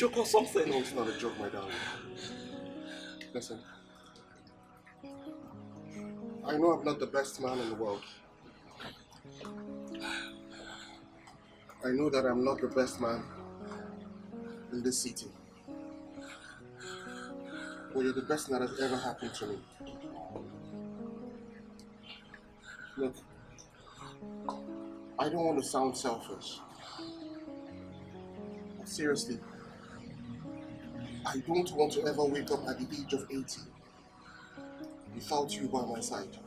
joke or something? No, it's not a joke, my darling. Listen. I know I'm not the best man in the world. I know that I'm not the best man in this city. But you're the best that has ever happened to me. Look, I don't want to sound selfish. But seriously, I don't want to ever wake up at the age of 80 without you by my side.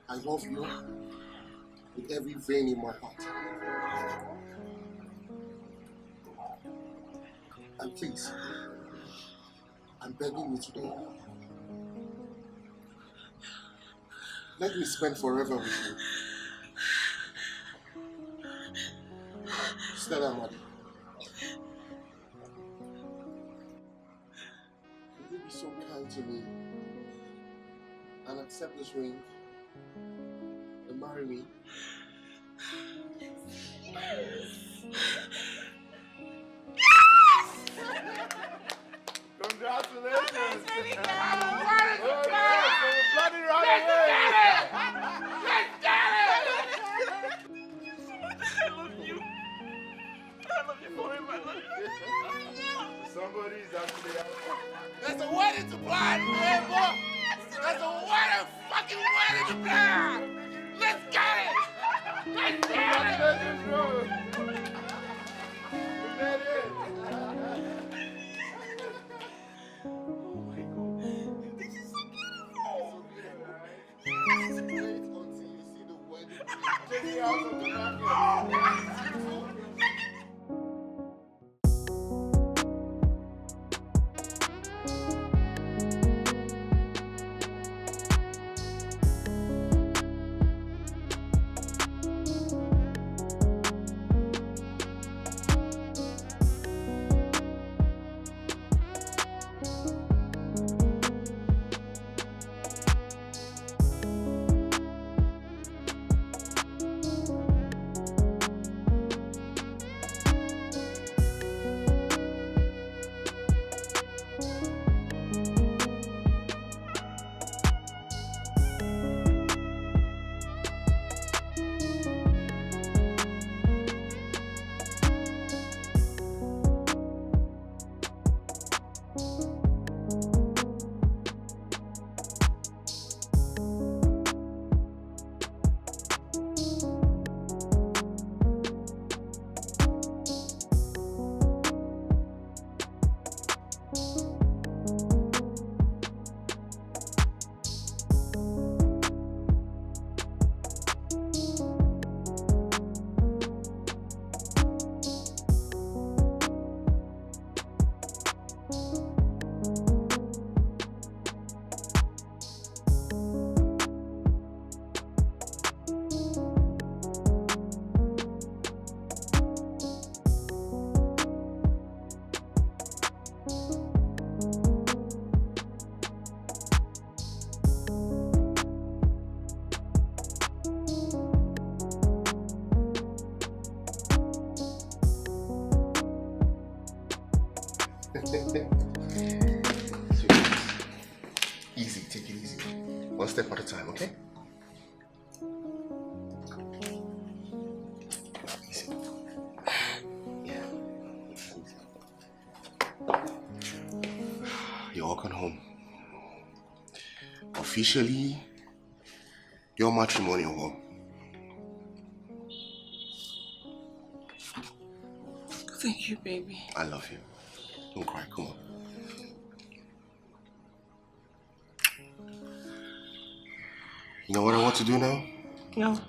I love you with every vein in my heart. And please, I'm begging you today, let me spend forever with you. Stella Madi, would you be so kind to me and accept this ring and marry me? Congratulations! Let's get it! Bloody right away! Let's get it! I love you. I love you forever. I love you. Somebody's actually out. There's a wedding to plan, man, boy. There's a wedding, fucking wedding to plan. Let's get it. Let's get it. Congratulations, bro! We made it! Easy, take it easy. One step at a time, okay? Easy. Yeah. You're walking home. Officially, your matrimonial home. Thank you, baby. I love you. Don't cry, come on. You know what I want to do now? No.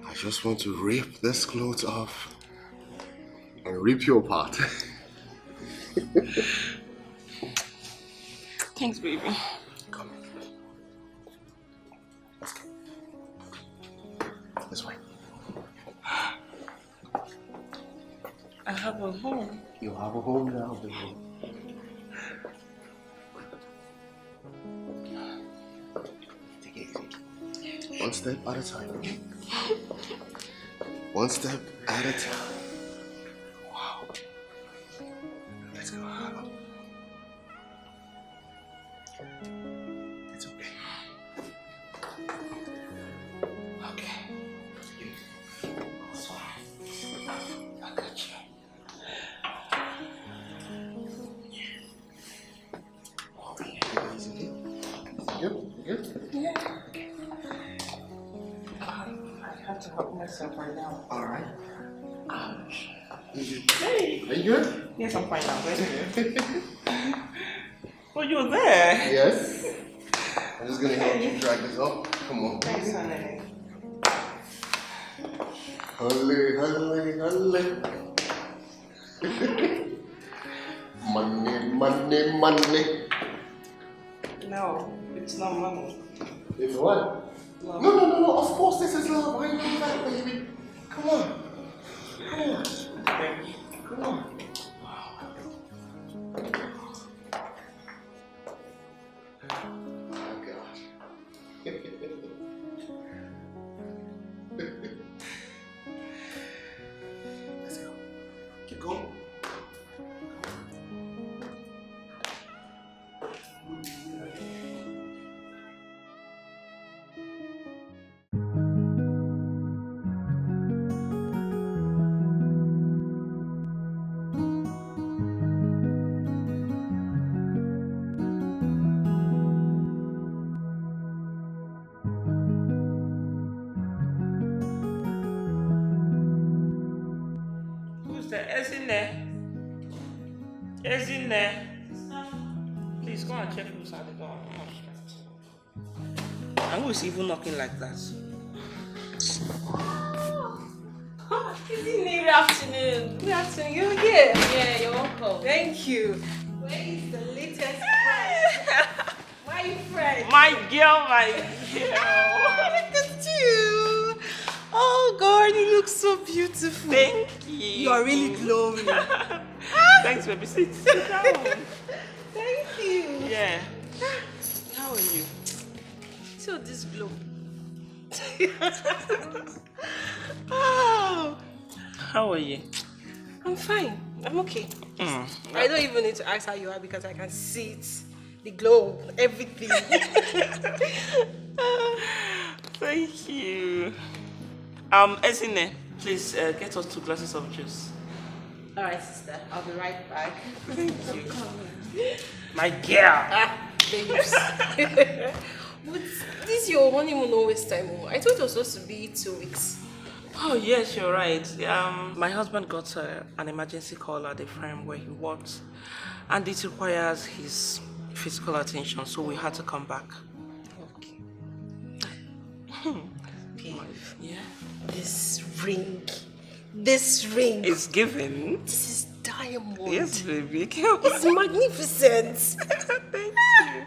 I just want to rip this clothes off and rip you apart. Thanks, baby. Come. Let's go. This way. I have a home. You have a home now, baby. Take it easy. One step at a time, okay? One step at a time. Wow. Yes, I'm fine now. Alright. Hey! Are you good? Yes, I'm fine now. Thank you. Oh, you're there? Yes. I'm just gonna help you drag this up. Come on. Thanks, honey. Halle. Money. No, it's not money. It's what? Love. No. Of course this is love. Why you do that, baby? Come on. Thank you. Come on. Oh gosh. Let's go. Keep going. Who's there? Is in there? Is in there? Please go and check who's at the door. And who is even knocking like that? Good afternoon. Good afternoon. You're here. Yeah, you're welcome. Thank you. Where is the latest friend? My friend. My girl. Look at you. Oh God, you look so beautiful. Thank you. You are really glowing. Thanks, baby. Sit down. Thank you. Yeah. How are you? So this glow. Oh, How are you? I'm fine. I'm okay. I don't even need to ask how you are because I can see it. The glow, everything. Thank you. Esine, please get us 2 glasses of juice. All right, sister. I'll be right back. Thank you. My girl. Babes. But this your honeymoon no waste time. I thought it was supposed to be 2 weeks. Oh yes, you're right. My husband got an emergency call at the firm where he works, and it requires his physical attention, so we had to come back. Okay. Babe, Yeah. this ring. It's given. This is diamond. Yes, baby. It's magnificent. Thank you.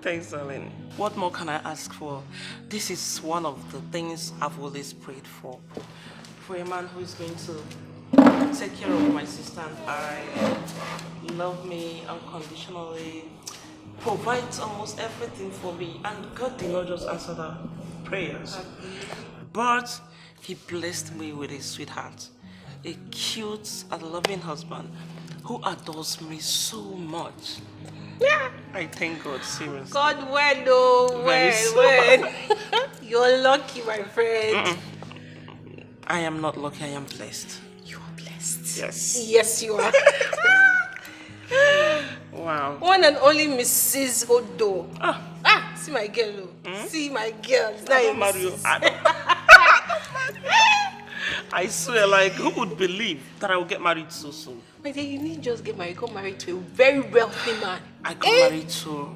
Thanks, darling. What more can I ask for? This is one of the things I've always prayed for. For a man who is going to take care of my sister and I, love me unconditionally, provides almost everything for me, and God did not just answer the prayers. But he blessed me with a sweetheart, a cute and loving husband who adores me so much. Yeah. I thank God, seriously. God, when, oh, when. You're lucky, my friend. I am not lucky, I am blessed. You are blessed. Yes. Yes, you are. Wow. One and only Mrs. Odo. Ah, See my girl. See my girl. It's not I a don't marry you. Mrs. I swear, like, who would believe that I will get married so soon? My dear, you need just get married. Got married to a very wealthy man. I got married to...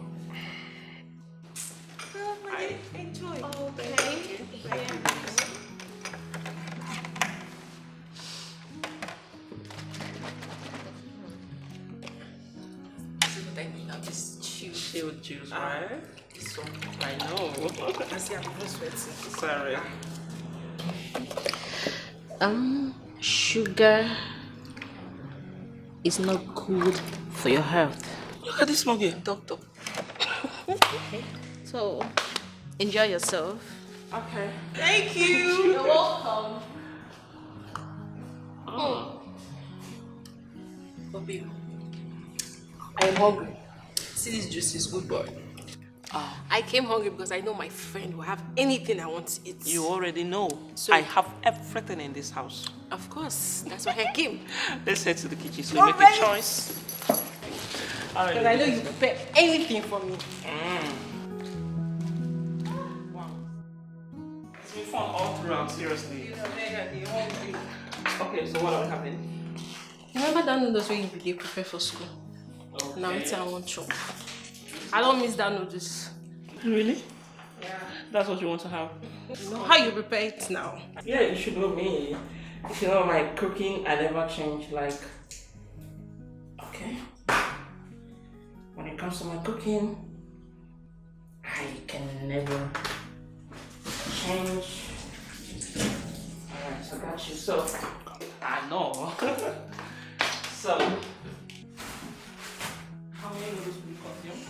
Enjoy. Okay. Shield juice, right? This one. I know. I see I'm even sweating. Sorry. Sugar is not good for your health. Look at this smoggy. Doctor. So, enjoy yourself. Okay. Thank you. You're welcome. But babe, I am hungry. See, this juice is good, boy. I came hungry because I know my friend will have anything I want to eat. You already know. So- I have everything in this house. Of course, that's why I came. Let's head to the kitchen so You're we make ready? a choice. Because I know you prepare anything for me. Wow. It's been fun all 3 around, seriously. Okay, so what are we having? Remember that noodles when you begin prepare for school? Okay. Now it's I want chop. I don't miss that noodles. Really? Yeah. That's what you want to have? You know how you prepare it now? Yeah, you should know me. If you know my cooking, I never change, like... Okay. When it comes to my cooking, I can never change. Alright, so I got you. So, I know. So, how many noodles will you consume?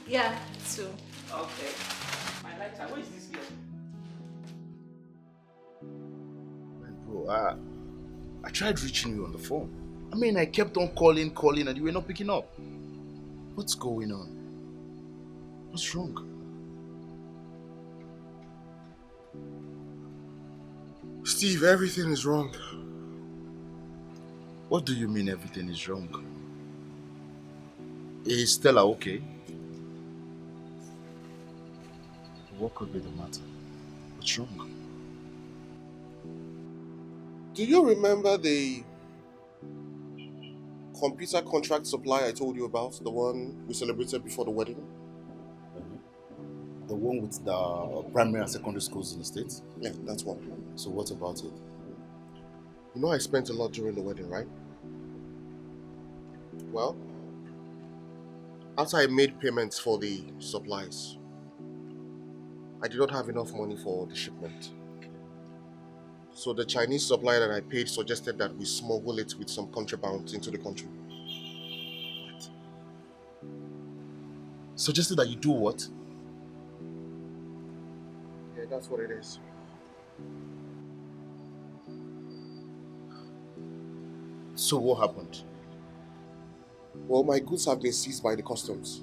Yeah, too. Okay. My lighter, where is this girl? Bro, I tried reaching you on the phone. I mean, I kept on calling, and you were not picking up. What's going on? What's wrong? Steve, everything is wrong. What do you mean everything is wrong? Is Stella okay? What could be the matter? What's wrong? Do you remember the computer contract supply I told you about? The one we celebrated before the wedding? The one with the primary and secondary schools in the States? Yeah, that's one. So what about it? You know I spent a lot during the wedding, right? Well, after I made payments for the supplies, I did not have enough money for the shipment. So the Chinese supplier that I paid suggested that we smuggle it with some contraband into the country. What? Suggested that you do what? Yeah, that's what it is. So what happened? Well, my goods have been seized by the customs.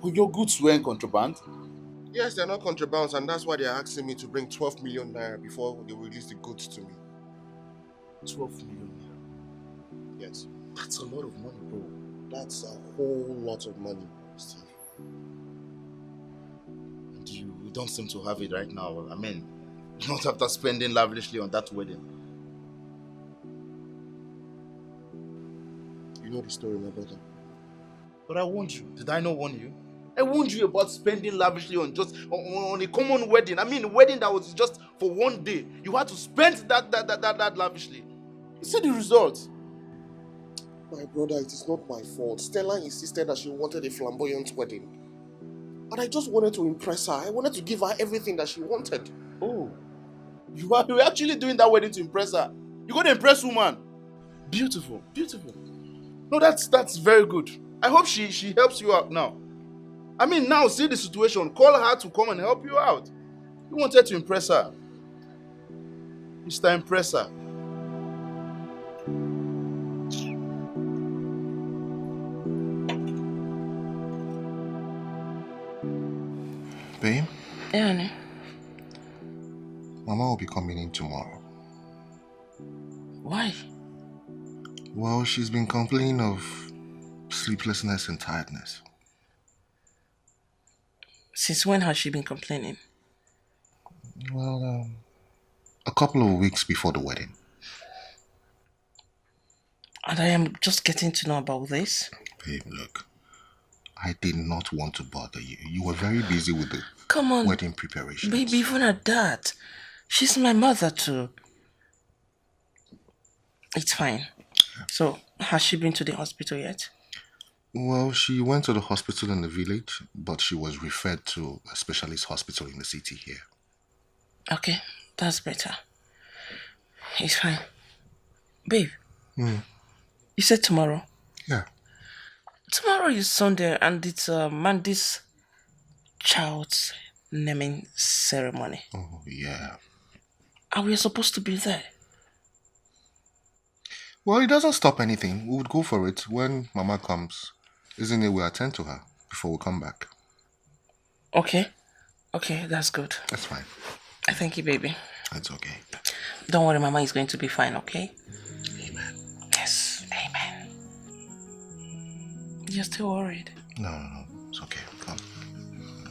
Well, your goods were in contraband? Yes, they're not contrabands, and that's why they're asking me to bring 12 million naira before they release the goods to me. 12 million naira? Yes. That's a lot of money, bro. That's a whole lot of money, Steve. And you don't seem to have it right now. I mean, not after spending lavishly on that wedding. You know the story, my brother. But I warned you. Did I not warn you? I warned you about spending lavishly on just on a common wedding. I mean, a wedding that was just for one day. You had to spend that lavishly. You see the result. My brother, it is not my fault. Stella insisted that she wanted a flamboyant wedding. And I just wanted to impress her. I wanted to give her everything that she wanted. Oh, you were actually doing that wedding to impress her. You got to impress woman. Beautiful, beautiful. No, that's very good. I hope she helps you out now. I mean, now see the situation. Call her to come and help you out. You wanted to impress her. Mr. Impresser. Babe? Yeah, honey. Mama will be coming in tomorrow. Why? Well, she's been complaining of sleeplessness and tiredness. Since when has she been complaining? Well, a couple of weeks before the wedding. And I am just getting to know about this. Babe, look. I did not want to bother you. You were very busy with the wedding preparations. Baby, even at that. She's my mother too. It's fine. So, has she been to the hospital yet? Well, she went to the hospital in the village, but she was referred to a specialist hospital in the city here. Okay, that's better. It's fine. Babe, you said tomorrow? Yeah. Tomorrow is Sunday and it's Mandy's child's naming ceremony. Oh, yeah. And we're supposed to be there. Well, it doesn't stop anything. We would go for it when Mama comes. Isn't it we'll attend to her before we come back? Okay. Okay, that's good. That's fine. I thank you, baby. That's okay. Don't worry, Mama is going to be fine, okay? Amen. Yes, amen. You're still worried? No. It's okay. Come.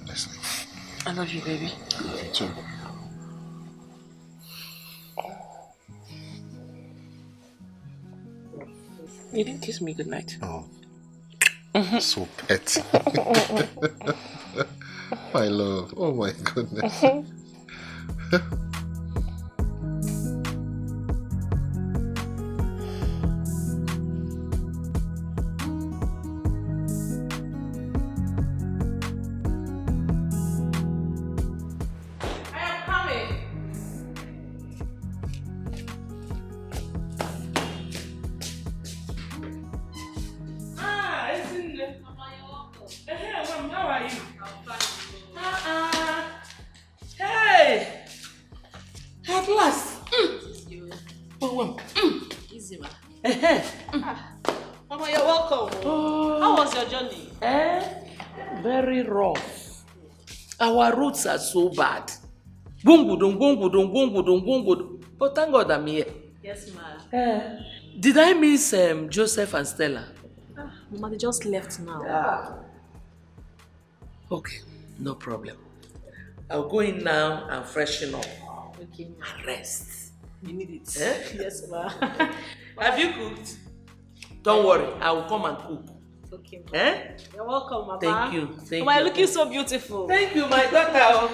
Let's leave. I love you, baby. Me too. You didn't kiss me goodnight. Oh. So petty. My love. Oh my goodness. Mama, you're welcome. How was your journey? Very rough. Our roads are so bad. Gungudung. But thank God I'm here. Yes, ma. Did I miss Joseph and Stella? Mama, they just left now. Okay, no problem. I'll go in now and freshen up. Okay, ma. And rest. You need it. Yes, ma. Have you cooked? Don't worry, I will come and cook. Okay, ma. You're welcome, Mama. Thank you. Mama, you're looking so beautiful. Thank you, my daughter.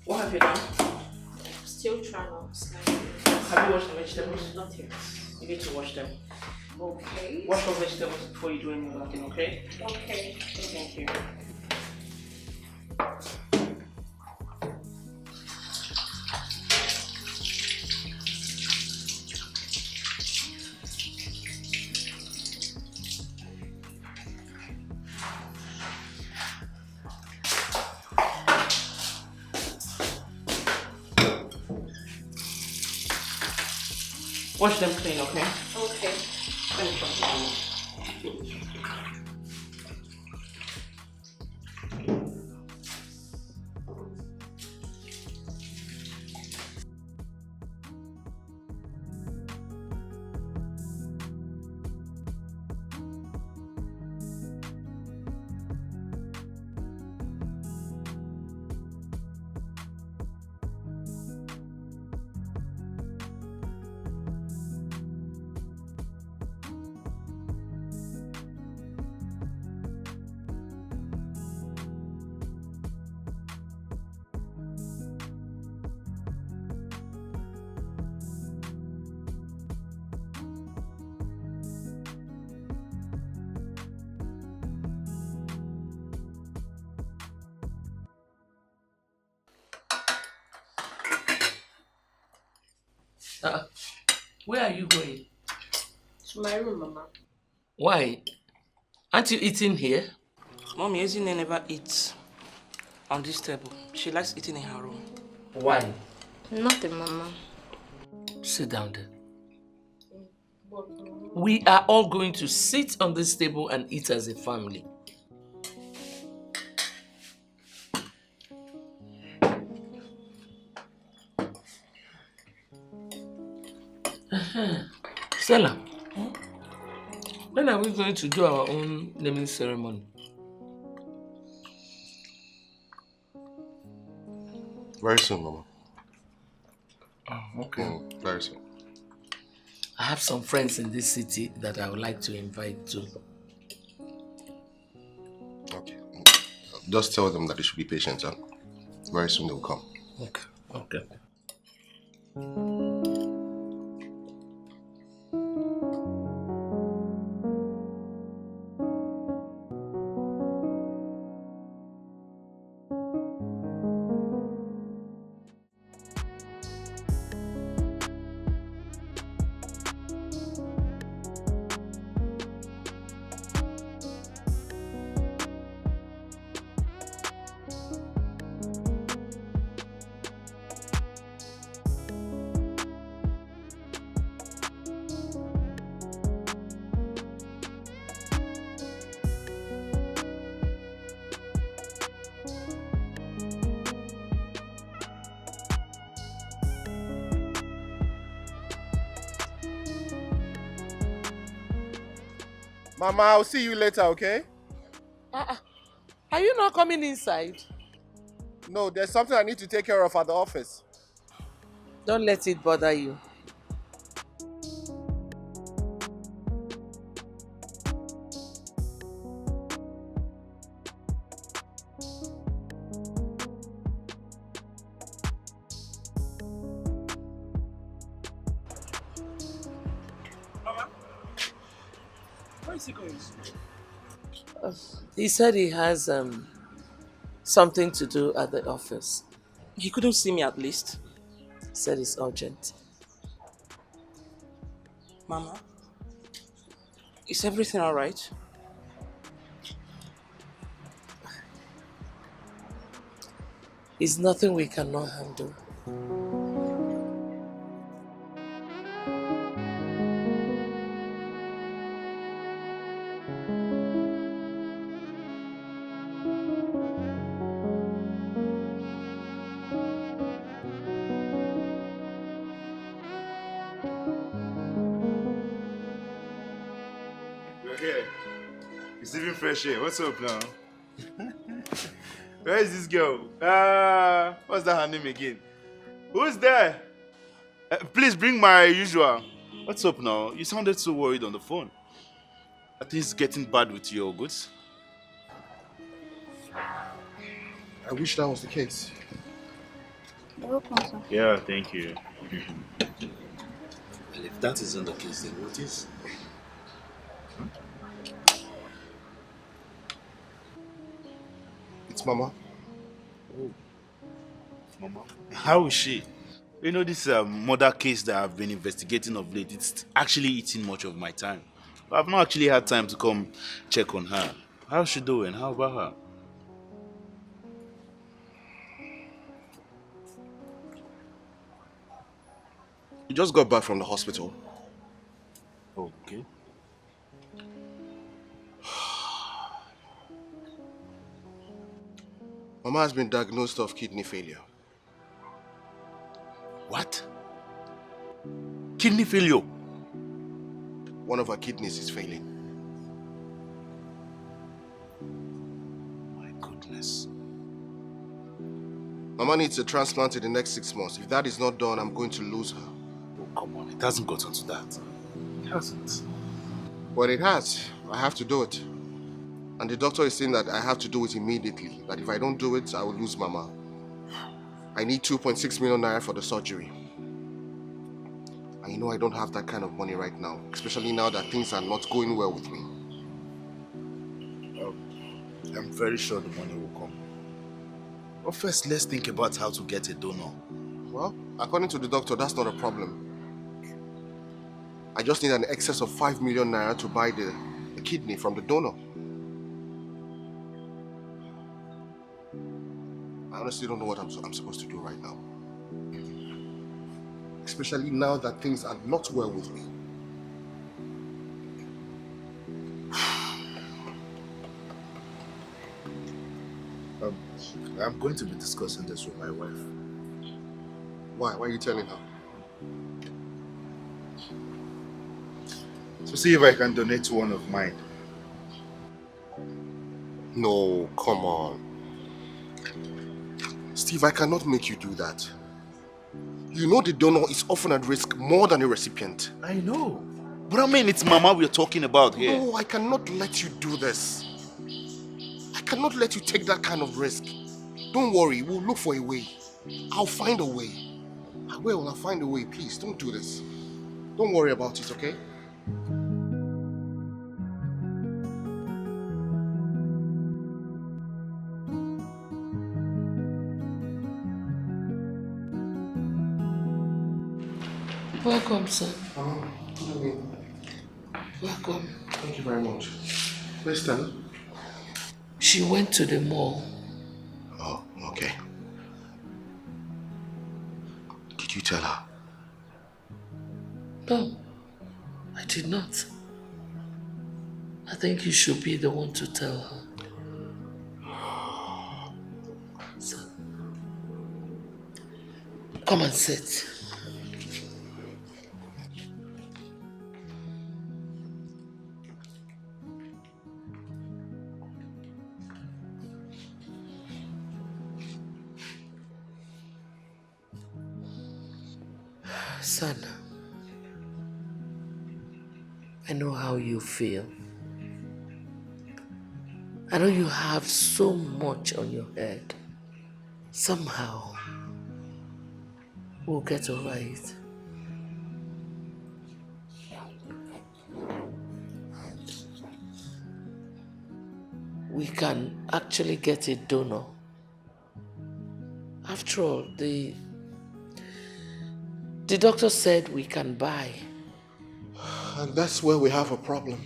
What have you done? Still trying to slide. Have you washed the vegetables? Not yet. You need to wash them. Okay. Wash your vegetables before you do any other thing, okay? Okay. Thank you. Wash them clean, okay? Okay. Where are you going? To my room, Mama. Why? Aren't you eating here? Mommy, Ezine never eats on this table. She likes eating in her room. Why? Nothing, Mama. Sit down there. We are all going to sit on this table and eat as a family. Stella, when are we going to do our own naming ceremony? Very soon, Mama. Oh, okay. Very soon. I have some friends in this city that I would like to invite to. Okay. Just tell them that they should be patient, huh? Very soon they'll come. Okay. Mama, I'll see you later, okay? Are you not coming inside? No, there's something I need to take care of at the office. Don't let it bother you. Where is he going? He said he has something to do at the office. He couldn't see me at least. He said it's urgent. Mama, is everything alright? It's nothing we cannot handle. We're here. It's even fresh air. What's up now? Where is this girl? What's that her name again? Who's there? Please bring my usual. What's up now? You sounded so worried on the phone. Are things getting bad with your goods? I wish that was the case. Yeah, thank you. Well, if that isn't the case, then what is? It's Mama. Oh, Mama. How is she? You know, this murder case that I've been investigating of late, it's actually eating much of my time. I've not actually had time to come check on her. How's she doing? How about her? We just got back from the hospital. Okay. Mama has been diagnosed of kidney failure. What? Kidney failure? One of her kidneys is failing. My goodness. Mama needs a transplant in the next 6 months. If that is not done, I'm going to lose her. Oh, come on. It hasn't gotten to that. It hasn't. Well, it has. I have to do it. And the doctor is saying that I have to do it immediately. That if I don't do it, I will lose Mama. I need 2.6 million naira for the surgery. And you know I don't have that kind of money right now. Especially now that things are not going well with me. I'm very sure the money will come. But first, let's think about how to get a donor. Well, according to the doctor, that's not a problem. I just need an excess of 5 million naira to buy the kidney from the donor. I honestly don't know what I'm supposed to do right now. Especially now that things are not well with me. I'm going to be discussing this with my wife. Why? Why are you telling her? To see if I can donate to one of mine. No, come on. Steve, I cannot make you do that. You know the donor is often at risk more than the recipient. I know. But I mean, it's Mama we're talking about here. No, I cannot let you do this. I cannot let you take that kind of risk. Don't worry, we'll look for a way. I'll find a way. I will, I'll find a way. Please, don't do this. Don't worry about it, okay? Welcome, sir. Good evening. Welcome. Thank you very much. Where's Stella? She went to the mall. Oh, okay. Did you tell her? No, I did not. I think you should be the one to tell her. So, come and sit. Son, I know how you feel. I know you have so much on your head. Somehow, we'll get over it. We can actually get a donor. After all, the doctor said we can buy. And that's where we have a problem.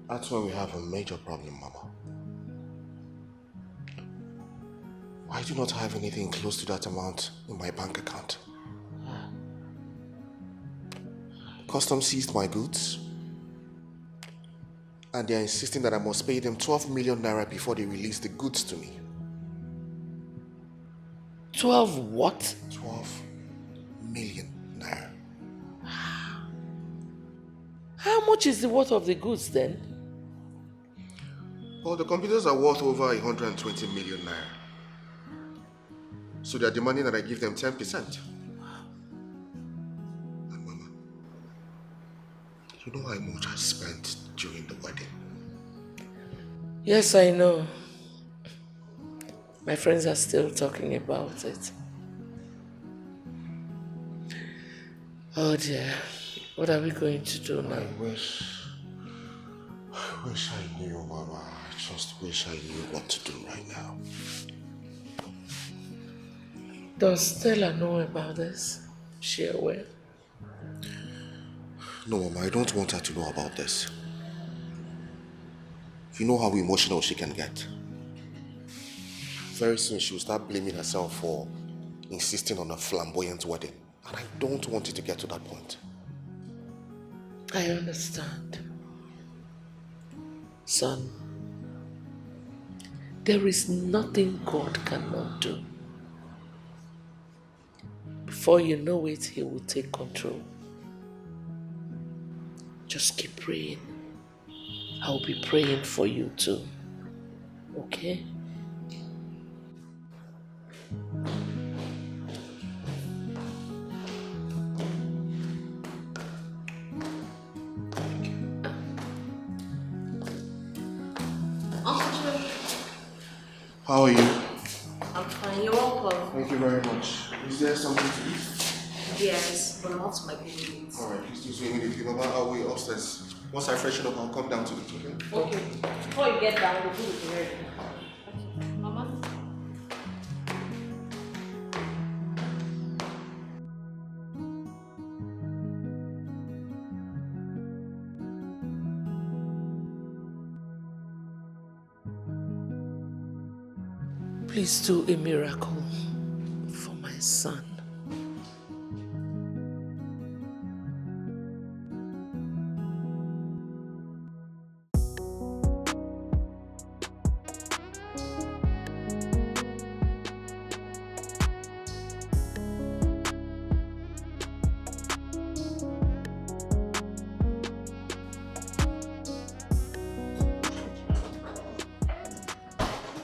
That's where we have a major problem, Mama. I do not have anything close to that amount in my bank account. Customs seized my goods, and they are insisting that I must pay them 12 million naira before they release the goods to me. 12 what? 12 million naira. How much is the worth of the goods then? Well, the computers are worth over 120 million naira. So they are demanding that I give them 10%. And Mama, you know how much I spent during the wedding? Yes, I know. My friends are still talking about it. Oh dear, what are we going to do now? I wish I knew, Mama. I just wish I knew what to do right now. Does Stella know about this? Is she aware? No, Mama, I don't want her to know about this. You know how emotional she can get. Very soon she will start blaming herself for insisting on a flamboyant wedding. And I don't want it to get to that point. I understand. Son, there is nothing God cannot do. Before you know it, He will take control. Just keep praying. I'll be praying for you too. Okay? How are you? I'm fine, you're welcome. Thank you very much. Is there something to eat? Yes, but not my babies. Alright, please do so immediately. Mama, I'll wait upstairs. Once I freshen up, I'll come down to it, okay? Okay. Before you get down, the food will be ready. Mama? Please do a miracle for my son.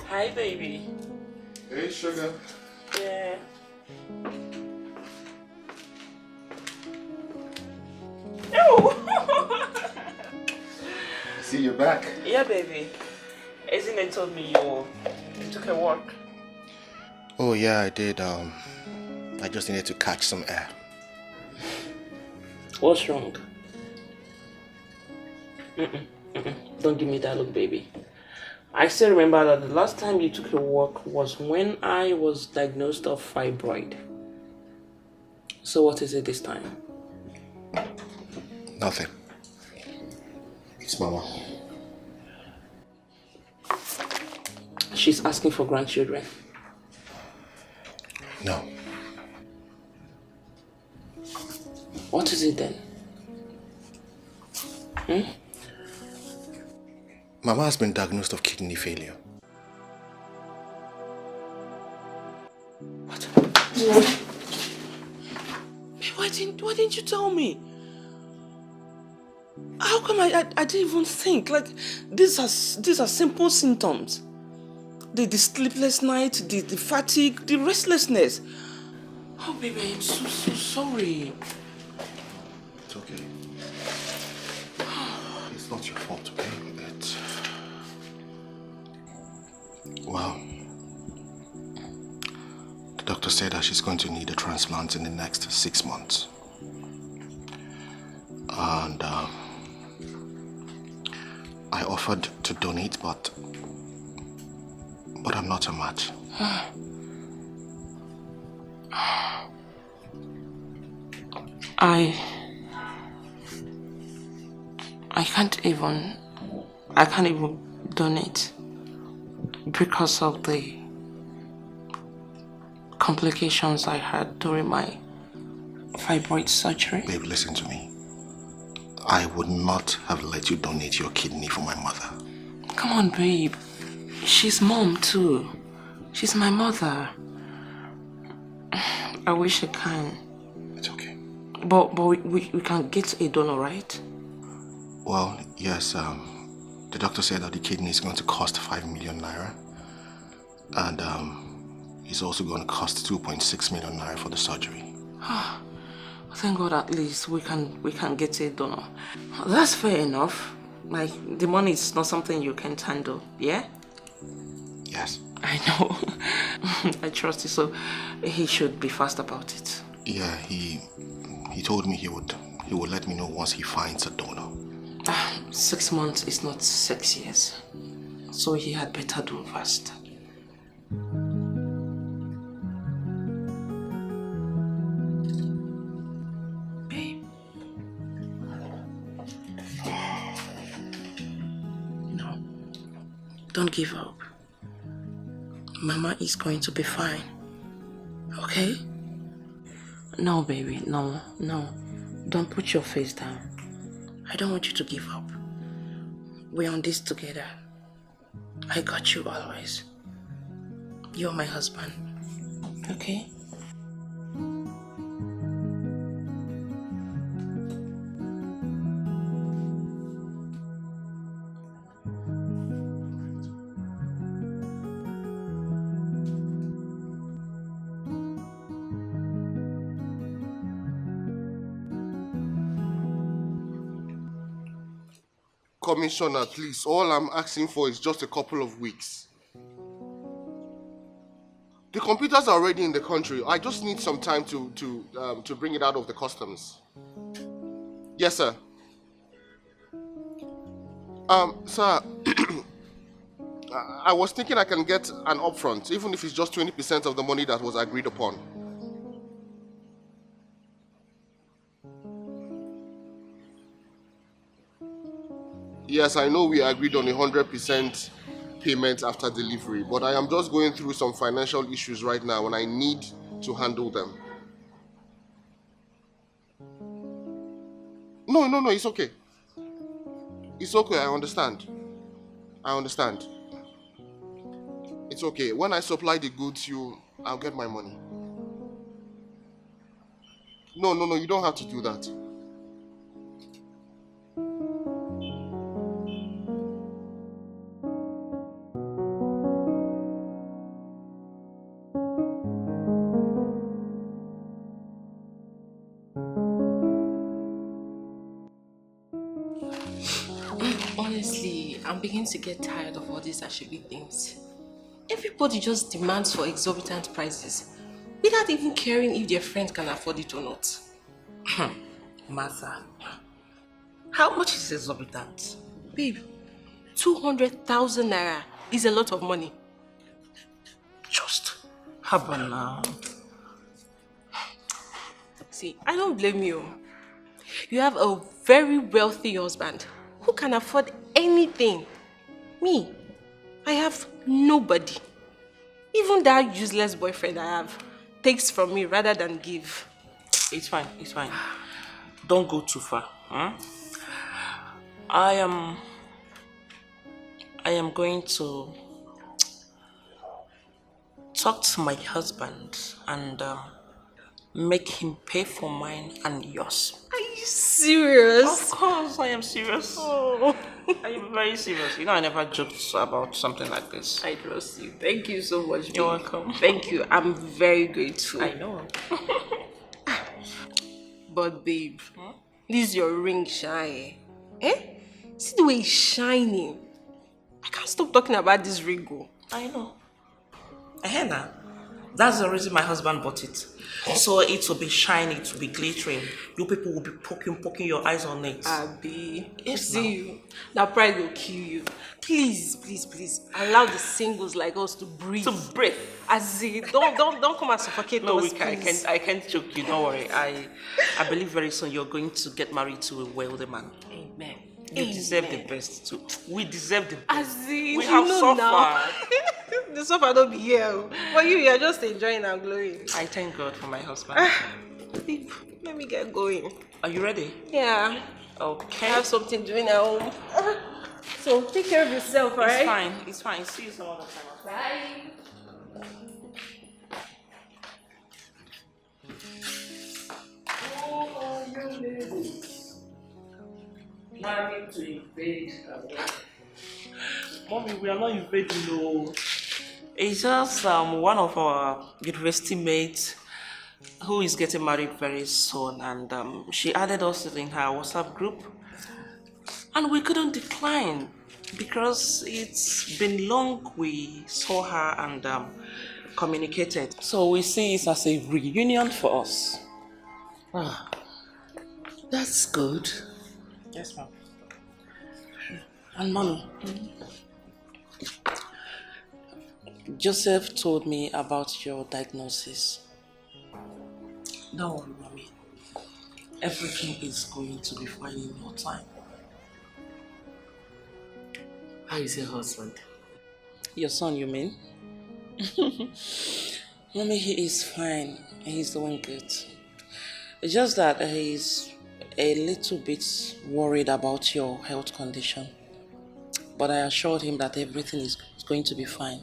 Hi, baby. Hey, sugar. Yeah. See you back. Yeah, baby. Isn't it told me you took a walk? Oh yeah, I did. I just needed to catch some air. What's wrong? Don't give me that look, baby. I still remember that the last time you took a walk was when I was diagnosed of fibroid. So what is it this time? Nothing. It's Mama. She's asking for grandchildren. No. What is it then? Mama has been diagnosed of kidney failure. What? Why didn't you tell me? How come I didn't even think? Like, these are simple symptoms. The sleepless night, the fatigue, the restlessness. Oh, baby, I'm so sorry. It's okay. It's not your fault, okay? Well, the doctor said that she's going to need a transplant in the next 6 months. And I offered to donate, but I'm not a match. I can't even donate because of the complications I had during my fibroid surgery. Babe, listen to me. I would not have let you donate your kidney for my mother. Come on, babe. She's mom too. She's my mother. I wish I can. It's okay. But we can get a donor, right? Well, yes. The doctor said that the kidney is going to cost 5 million naira. And it's also going to cost 2.6 million naira for the surgery. Thank God at least we can get a donor. That's fair enough. Like, the money is not something you can't handle, yeah? Yes. I know. I trust you, so he should be fast about it. Yeah, he told me he would let me know once he finds a donor. 6 months is not 6 years. So he had better do fast. Babe. No. Don't give up. Mama is going to be fine. Okay? No, baby. No. Don't put your face down. I don't want you to give up. We're on this together. I got you always. You're my husband. Okay? Commissioner, please, all I'm asking for is just a couple of weeks. The computers are already in the country. I just need some time to bring it out of the customs. Yes, sir. Sir, I was thinking I can get an upfront, even if it's just 20% of the money that was agreed upon. Yes, I know we agreed on 100% payment after delivery, but I am just going through some financial issues right now and I need to handle them. No, it's okay. It's okay, I understand. It's okay. When I supply the goods, I'll get my money. No, you don't have to do that. Honestly, I'm beginning to get tired of all these Ashebi things. Everybody just demands for exorbitant prices without even caring if their friend can afford it or not. Martha, how much is exorbitant? Babe, 200,000 naira is a lot of money. Just how about now? See, I don't blame you. You have a very wealthy husband who can afford anything. Me, I have nobody. Even that useless boyfriend I have takes from me rather than give. It's fine. Don't go too far. Huh? I am going to talk to my husband and make him pay for mine and yours. Are you serious? Of course, I am serious. Oh. Are you very serious? You know I never joked about something like this. I trust you. Thank you so much. You're babe. welcome. Thank you. I'm very grateful. I know. But babe, this is your ring shine. Eh? See the way it's shining. I can't stop talking about this ring. Oh. I know. Now. That's the reason my husband bought it. So it will be shiny, it will be glittering. You people will be poking your eyes on it. Abi, Yes, see you. That pride will kill you. Please, allow the singles like us to breathe. To breathe. As in, don't come and suffocate No, us, we please. I can't joke you. Don't worry. I believe very soon you're going to get married to a wealthy man. Amen. You deserve the best too. We deserve the best. As in, We have suffered. now. The suffer don't be here. But you're just enjoying and glowing. I thank God for my husband. Babe, let me get going. Are you ready? Yeah. Okay. I have something doing at home. So take care of yourself, alright? It's fine. See you some other time. Bye. Planning to invade Mommy, we are not invading, no. It's just one of our university mates who is getting married very soon, and she added us in her WhatsApp group, and we couldn't decline because it's been long we saw her and communicated. So we see it as a reunion for us. Ah, that's good. Yes, ma'am. And mommy, Joseph told me about your diagnosis. Don't worry, mommy. Everything is going to be fine in no time. How is your husband? Your son, you mean? Mommy, he is fine. He's doing good. It's just that he's a little bit worried about your health condition. But I assured him that everything is going to be fine.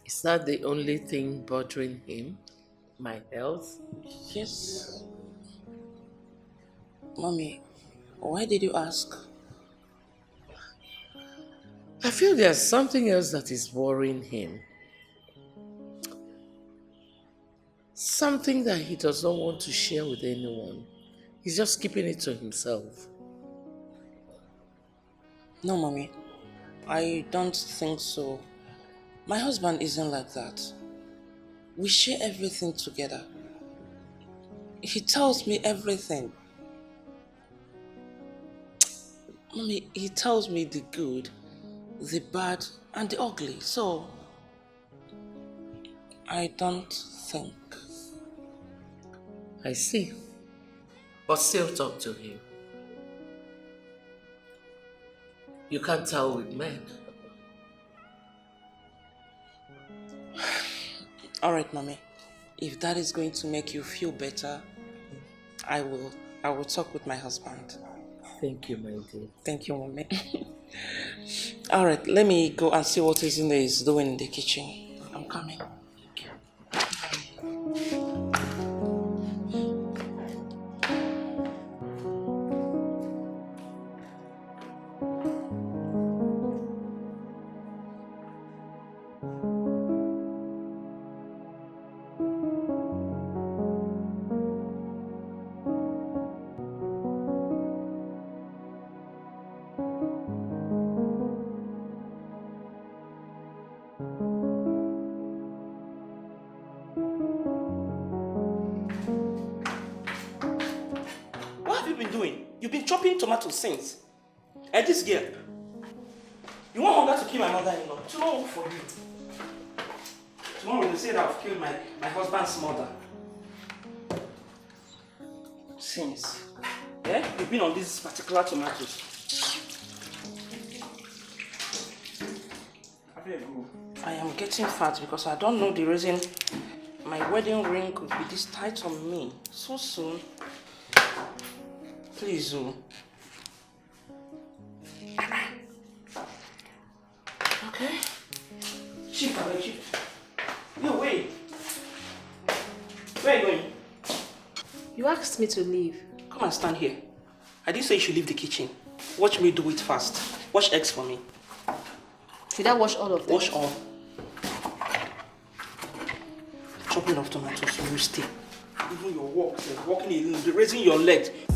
Is that the only thing bothering him? My health? Yes. Mommy, why did you ask? I feel there's something else that is worrying him. Something that he does not want to share with anyone. He's just keeping it to himself. No, Mommy. I don't think so. My husband isn't like that. We share everything together. He tells me everything. Mommy, he tells me the good, the bad, and the ugly. So, I don't think. I see. But still talk to him. You can't tell with men. All right, Mommy. If that is going to make you feel better, I will talk with my husband. Thank you, my dear. Thank you, Mommy. All right, let me go and see what Izine is doing in the kitchen. I'm coming. Thank you. You've been chopping tomatoes since. And this girl, you want hunger to kill my mother-in-law? Tomorrow for you. Tomorrow you say that I've killed my husband's mother. Since. Yeah? You've been on these particular tomatoes. I am getting fat because I don't know the reason my wedding ring could be this tight on me so soon. Please, Okay. Chief. Yo, wait. Where are you going? You asked me to leave. Come and stand here. I didn't say you should leave the kitchen. Watch me do it fast. Wash eggs for me. Should I wash all of them? Wash all. Chopping of tomatoes, you stay. Even your walk, walking, raising your legs. It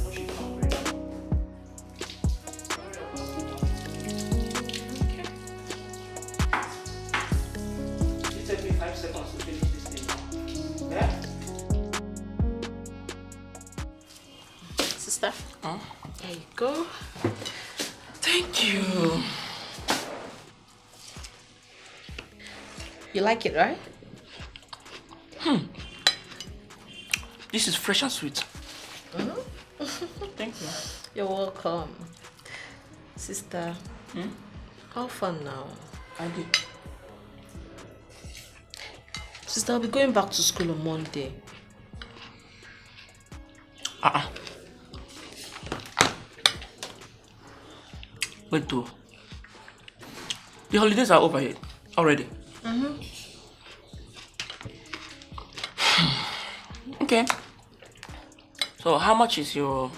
takes me 5 seconds to finish this thing. Yeah? Sister, Huh? there you go. Thank you. You like it, right? This is fresh and sweet. Thank you. You're welcome. Sister, how fun now? I did. Sister, I'll be going back to school on Monday. Wait, though. The holidays are over here already. Okay. So how much is your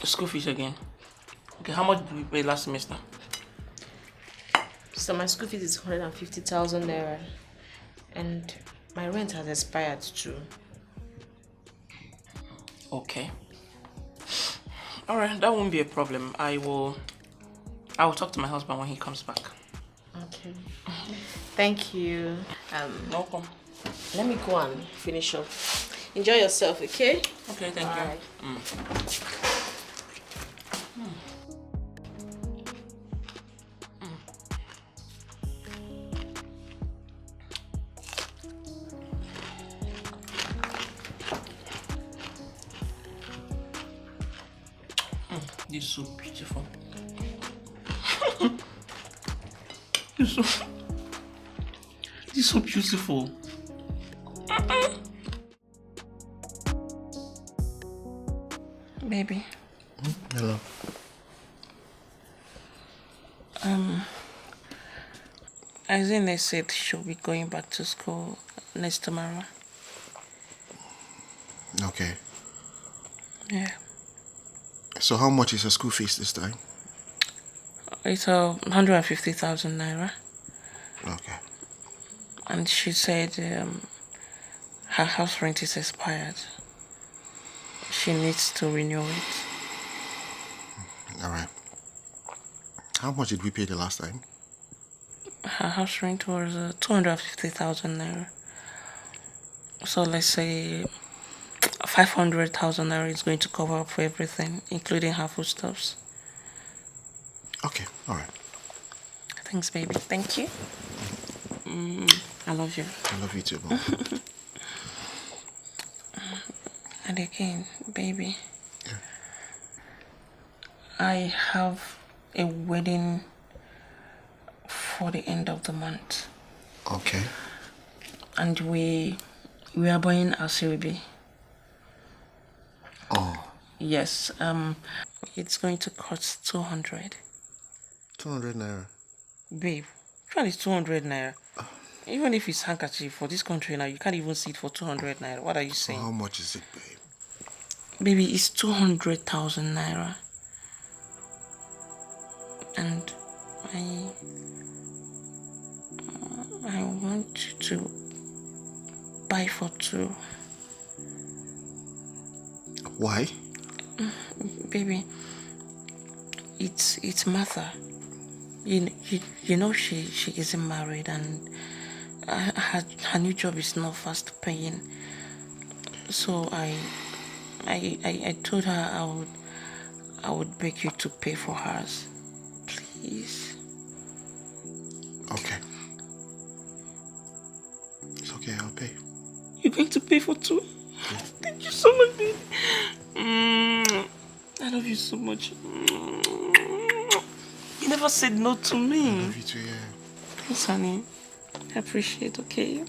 school fees again? Okay, how much did we pay last semester? So my school fees is 150,000 naira, and my rent has expired too. Okay. All right, that won't be a problem. I will talk to my husband when he comes back. Okay. Thank you. Welcome. Let me go and finish up. Enjoy yourself, okay? Okay, thank Bye. you. This is so beautiful. This is so beautiful. Baby. Hello. Izine said she'll be going back to school next tomorrow. Okay. Yeah. So how much is her school fees this time? It's 150,000 naira. Okay. And she said her house rent is expired. She needs to renew it. All right. How much did we pay the last time? Her house rent was 250,000 naira. So let's say 500,000 naira is going to cover up for everything, including her foodstuffs. Okay, all right. Thanks, baby. Thank you. I love you. I love you too, Mom. And again, baby. Yeah. I have a wedding for the end of the month. Okay. And we are buying our baby. Oh. Yes. It's going to cost 200. 200 naira. Babe, which one is 200 naira? Even if it's handkerchief for this country now, you can't even see it for 200 naira. What are you saying? How much is it, babe? Baby, it's 200,000 naira. And I want you to buy for 2. Why? Baby, it's Martha. You know she isn't married, and her new job is not fast paying. So I told her I would beg you to pay for hers, please. Okay. It's okay, I'll pay. You're going to pay for 2? Yeah. Thank you so much, baby. I love you so much. You never said no to me. I love you too, yeah. Thanks, honey. I appreciate, okay? Yeah.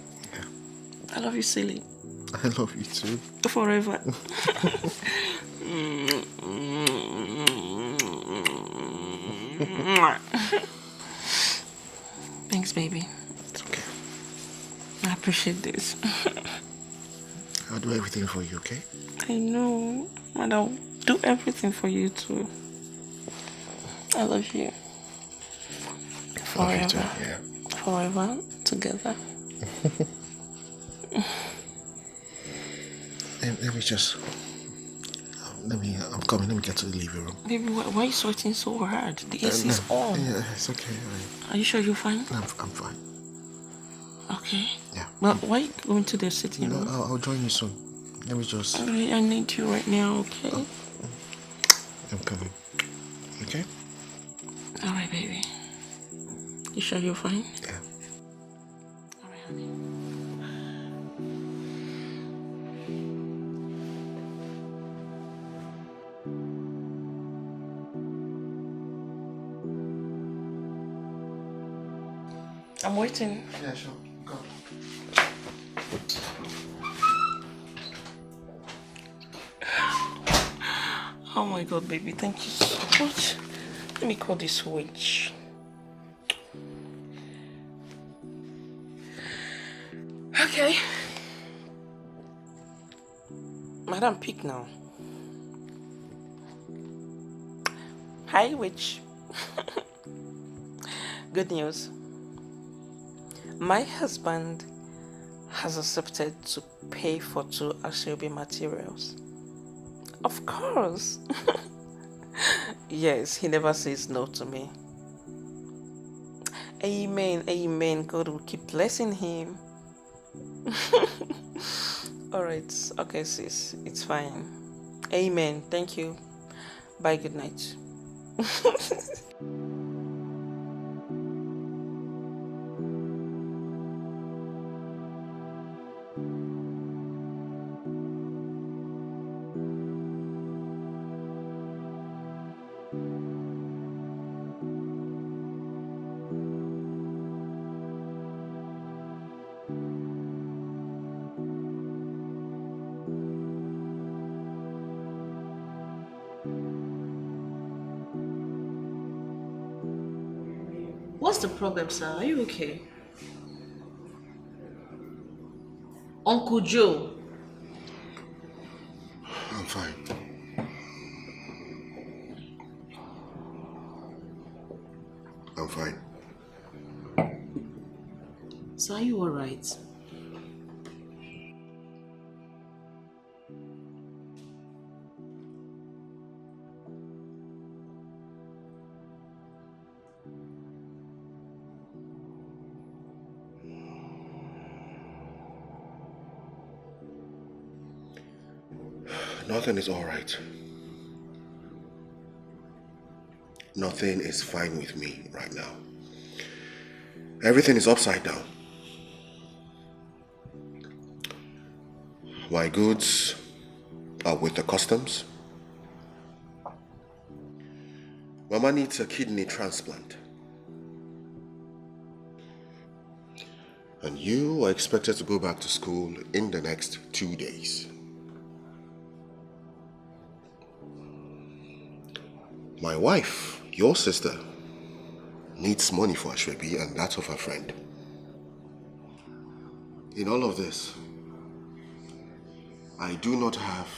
I love you, silly. I love you too. Forever. Thanks, baby. It's okay. I appreciate this. I'll do everything for you, okay? I know. And I'll do everything for you too. I love you. Forever. Love you too, yeah. Forever together. Let me just... I'm coming. Let me get to the living room. Baby, why are you sweating so hard? The AC is on. Yeah, it's okay. Are you sure you're fine? I'm fine. Okay. Yeah. Well, why are you going to the sitting room? I'll join you soon. Let me just... I need you right now, okay? I'm coming. Okay? Alright, baby. You sure you're fine? Yeah. Alright, honey. I'm waiting. Yeah, sure. Go. Oh my god, baby, thank you so much. Let me call this witch. Okay. Madam, pick now. Hi, witch. Good news. My husband has accepted to pay for 2 Asoebi materials. Of course. Yes, he never says no to me. Amen, amen. God will keep blessing him. Alright, okay sis, it's fine. Amen, thank you. Bye, good night. What's the problem, sir? Are you okay? Uncle Joe. I'm fine. I'm fine. So are you alright? Nothing is all right. Nothing is fine with me right now. Everything is upside down. My goods are with the customs. Mama needs a kidney transplant. And you are expected to go back to school in the next 2 days. My wife, your sister, needs money for Asoebi and that of her friend. In all of this, I do not have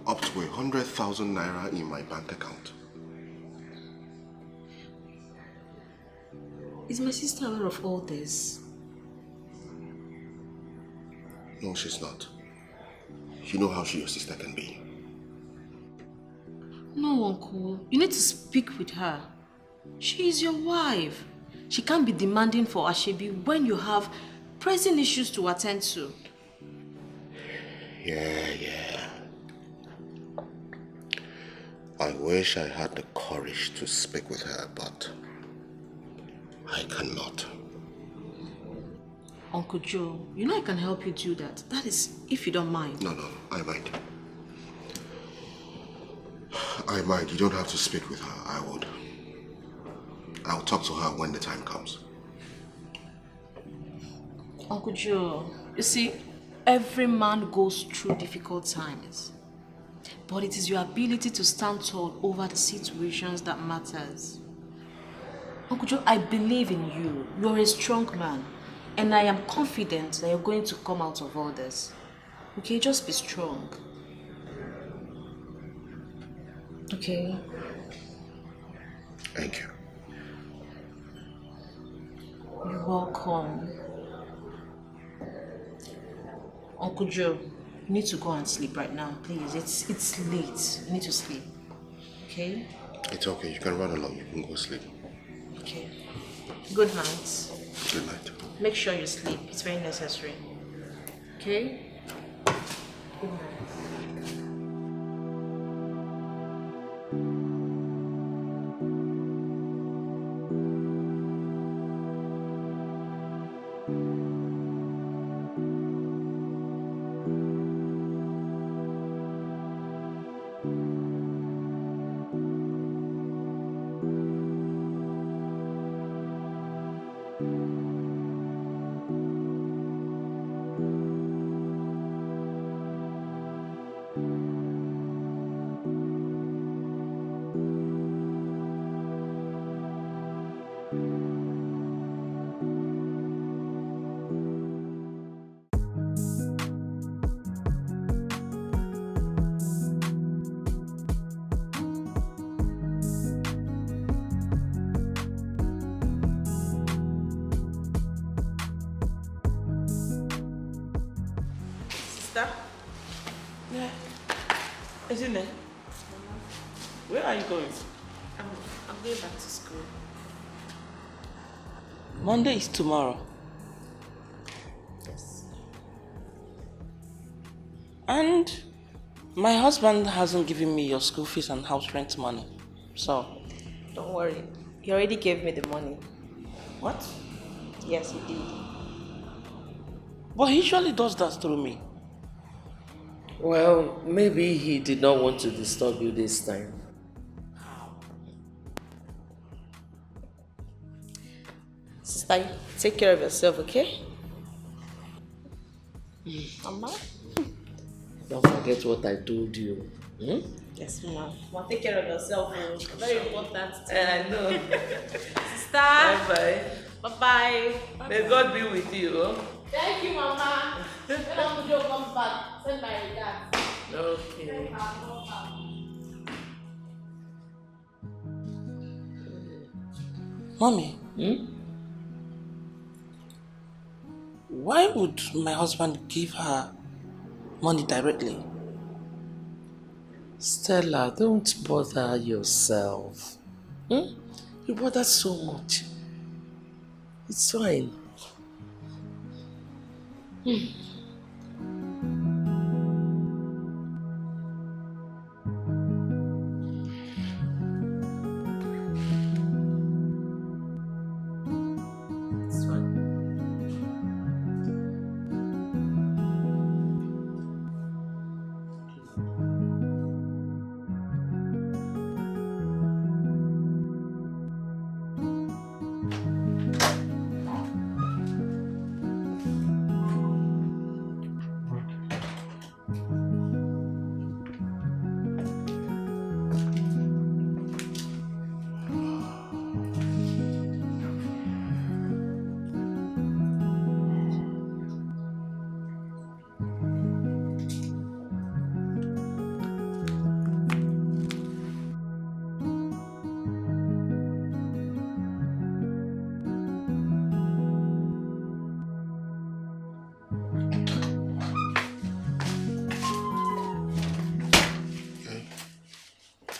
up to 100,000 naira in my bank account. Is my sister aware of all this? No, she's not. You know how your sister can be. No, Uncle. You need to speak with her. She is your wife. She can't be demanding for Asoebi when you have pressing issues to attend to. Yeah. I wish I had the courage to speak with her, but I cannot. Uncle Joe, you know I can help you do that. That is, if you don't mind. No, I mind. I mind. You don't have to speak with her. I would. I'll talk to her when the time comes. Uncle Joe, you see, every man goes through difficult times. But it is your ability to stand tall over the situations that matters. Uncle Joe, I believe in you. You're a strong man. And I am confident that you're going to come out of all this. Okay, just be strong. Okay. Thank you. You're welcome. Uncle Joe, you need to go and sleep right now, please. It's late. You need to sleep. Okay? It's okay. You can run along. You can go sleep. Okay. Good night. Good night. Make sure you sleep. It's very necessary. Okay? Good night. Sister? Yeah. Isn't it? Where are you going? I'm going back to school. Monday is tomorrow. Yes. And my husband hasn't given me your school fees and house rent money. So, Don't worry. He already gave me the money. what? Yes, he did. But he usually does that through me. Well, maybe he did not want to disturb you this time. Sister, take care of yourself, okay? Mama? Don't forget what I told you. Hmm? Yes, Mama. Mama, take care of yourself. Very important. I know. Sister. Bye-bye. Bye-bye. May God be with you. Huh? Thank you, Mama. When Uncle Joe comes back, send my regards. Okay. Mommy, why would my husband give her money directly? Stella, don't bother yourself. You bother so much. It's fine. It's fine.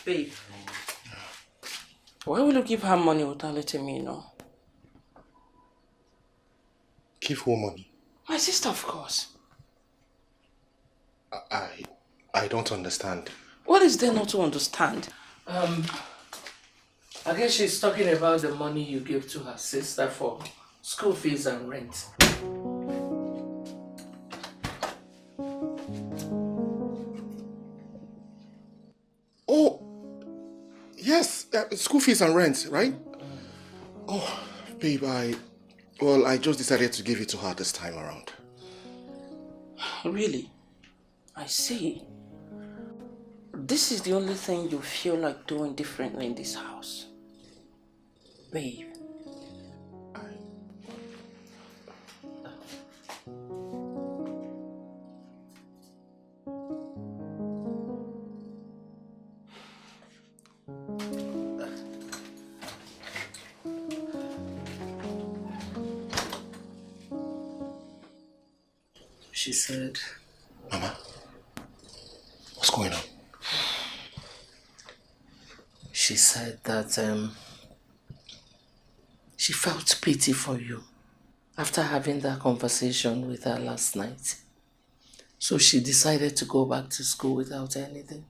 Babe, why will you give her money without letting me know? Give who money? My sister, of course. I don't understand. What is there not to understand? I guess she's talking about the money you gave to her sister for school fees and rent. Oh, yes, school fees and rent, right? Oh, babe, I just decided to give it to her this time around. Really? I see. This is the only thing you feel like doing differently in this house. Babe. She said... Mama, what's going on? She said that she felt pity for you after having that conversation with her last night. So she decided to go back to school without anything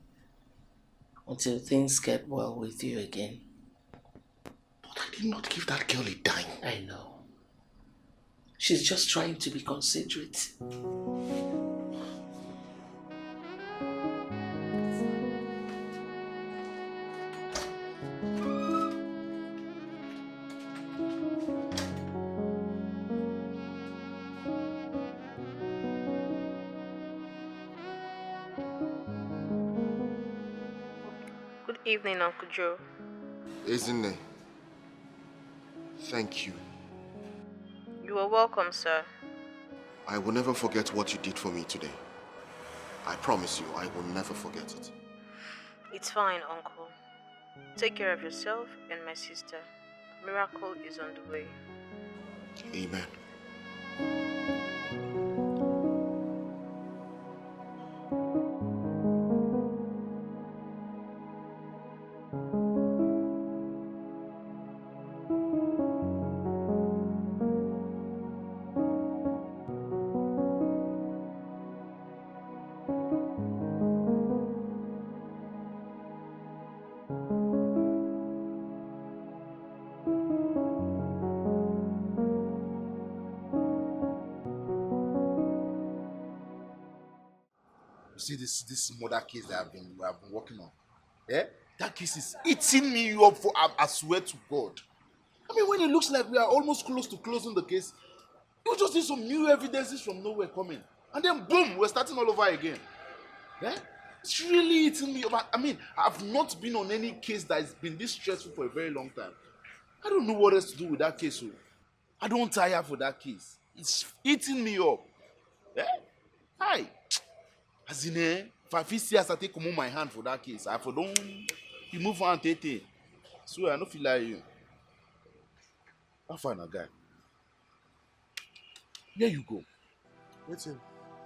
until things get well with you again. But I did not give that girl a dime. I know. She's just trying to be considerate. Good evening, Uncle Joe. Isn't it? Thank you. You are welcome, sir. I will never forget what you did for me today. I promise you, I will never forget it. It's fine, Uncle. Take care of yourself and my sister. Miracle is on the way. Amen. You see this murder case that we have been working on. Yeah? That case is eating me up for I swear to God. I mean, when it looks like we are almost close to closing the case, you just need some new evidences from nowhere coming. And then boom, we're starting all over again. Yeah? It's really eating me up. I mean, I've not been on any case that has been this stressful for a very long time. I don't know what else to do with that case. So I don't tire for that case. It's eating me up. Yeah? Hi. As in, if I feel serious, I take my hand for that case. I for don't remove one tete. So I don't feel like you. I'll find a guy. Where you go? Waiting.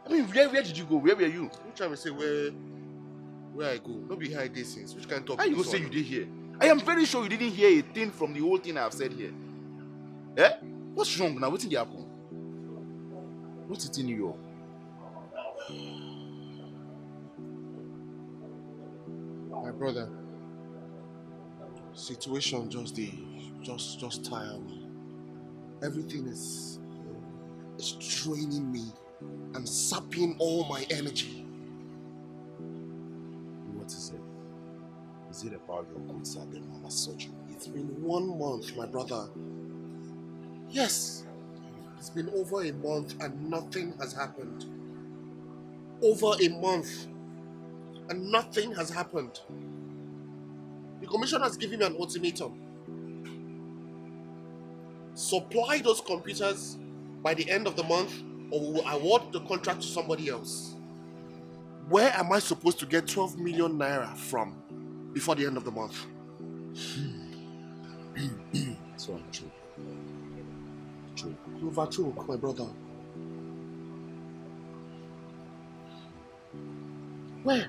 I mean, where did you go? Where were you? You trying to say where I go? Not be high distance. Which kind of talk? How you go say you did hear? I am very sure you didn't hear a thing from the whole thing I have said here. Eh? What's wrong now? What's in the happen? What's it in New York? My brother, situation just tire me. Everything is draining me and sapping all my energy. What is it? Is it about your good side and mama's surgery? It's been 1 month, my brother. Yes, it's been over a month and nothing has happened. Over a month and nothing has happened. The commissioner has given me an ultimatum. Supply those computers by the end of the month or we will award the contract to somebody else. Where am I supposed to get 12 million naira from before the end of the month? So true. True. You overchoke, my brother. Where?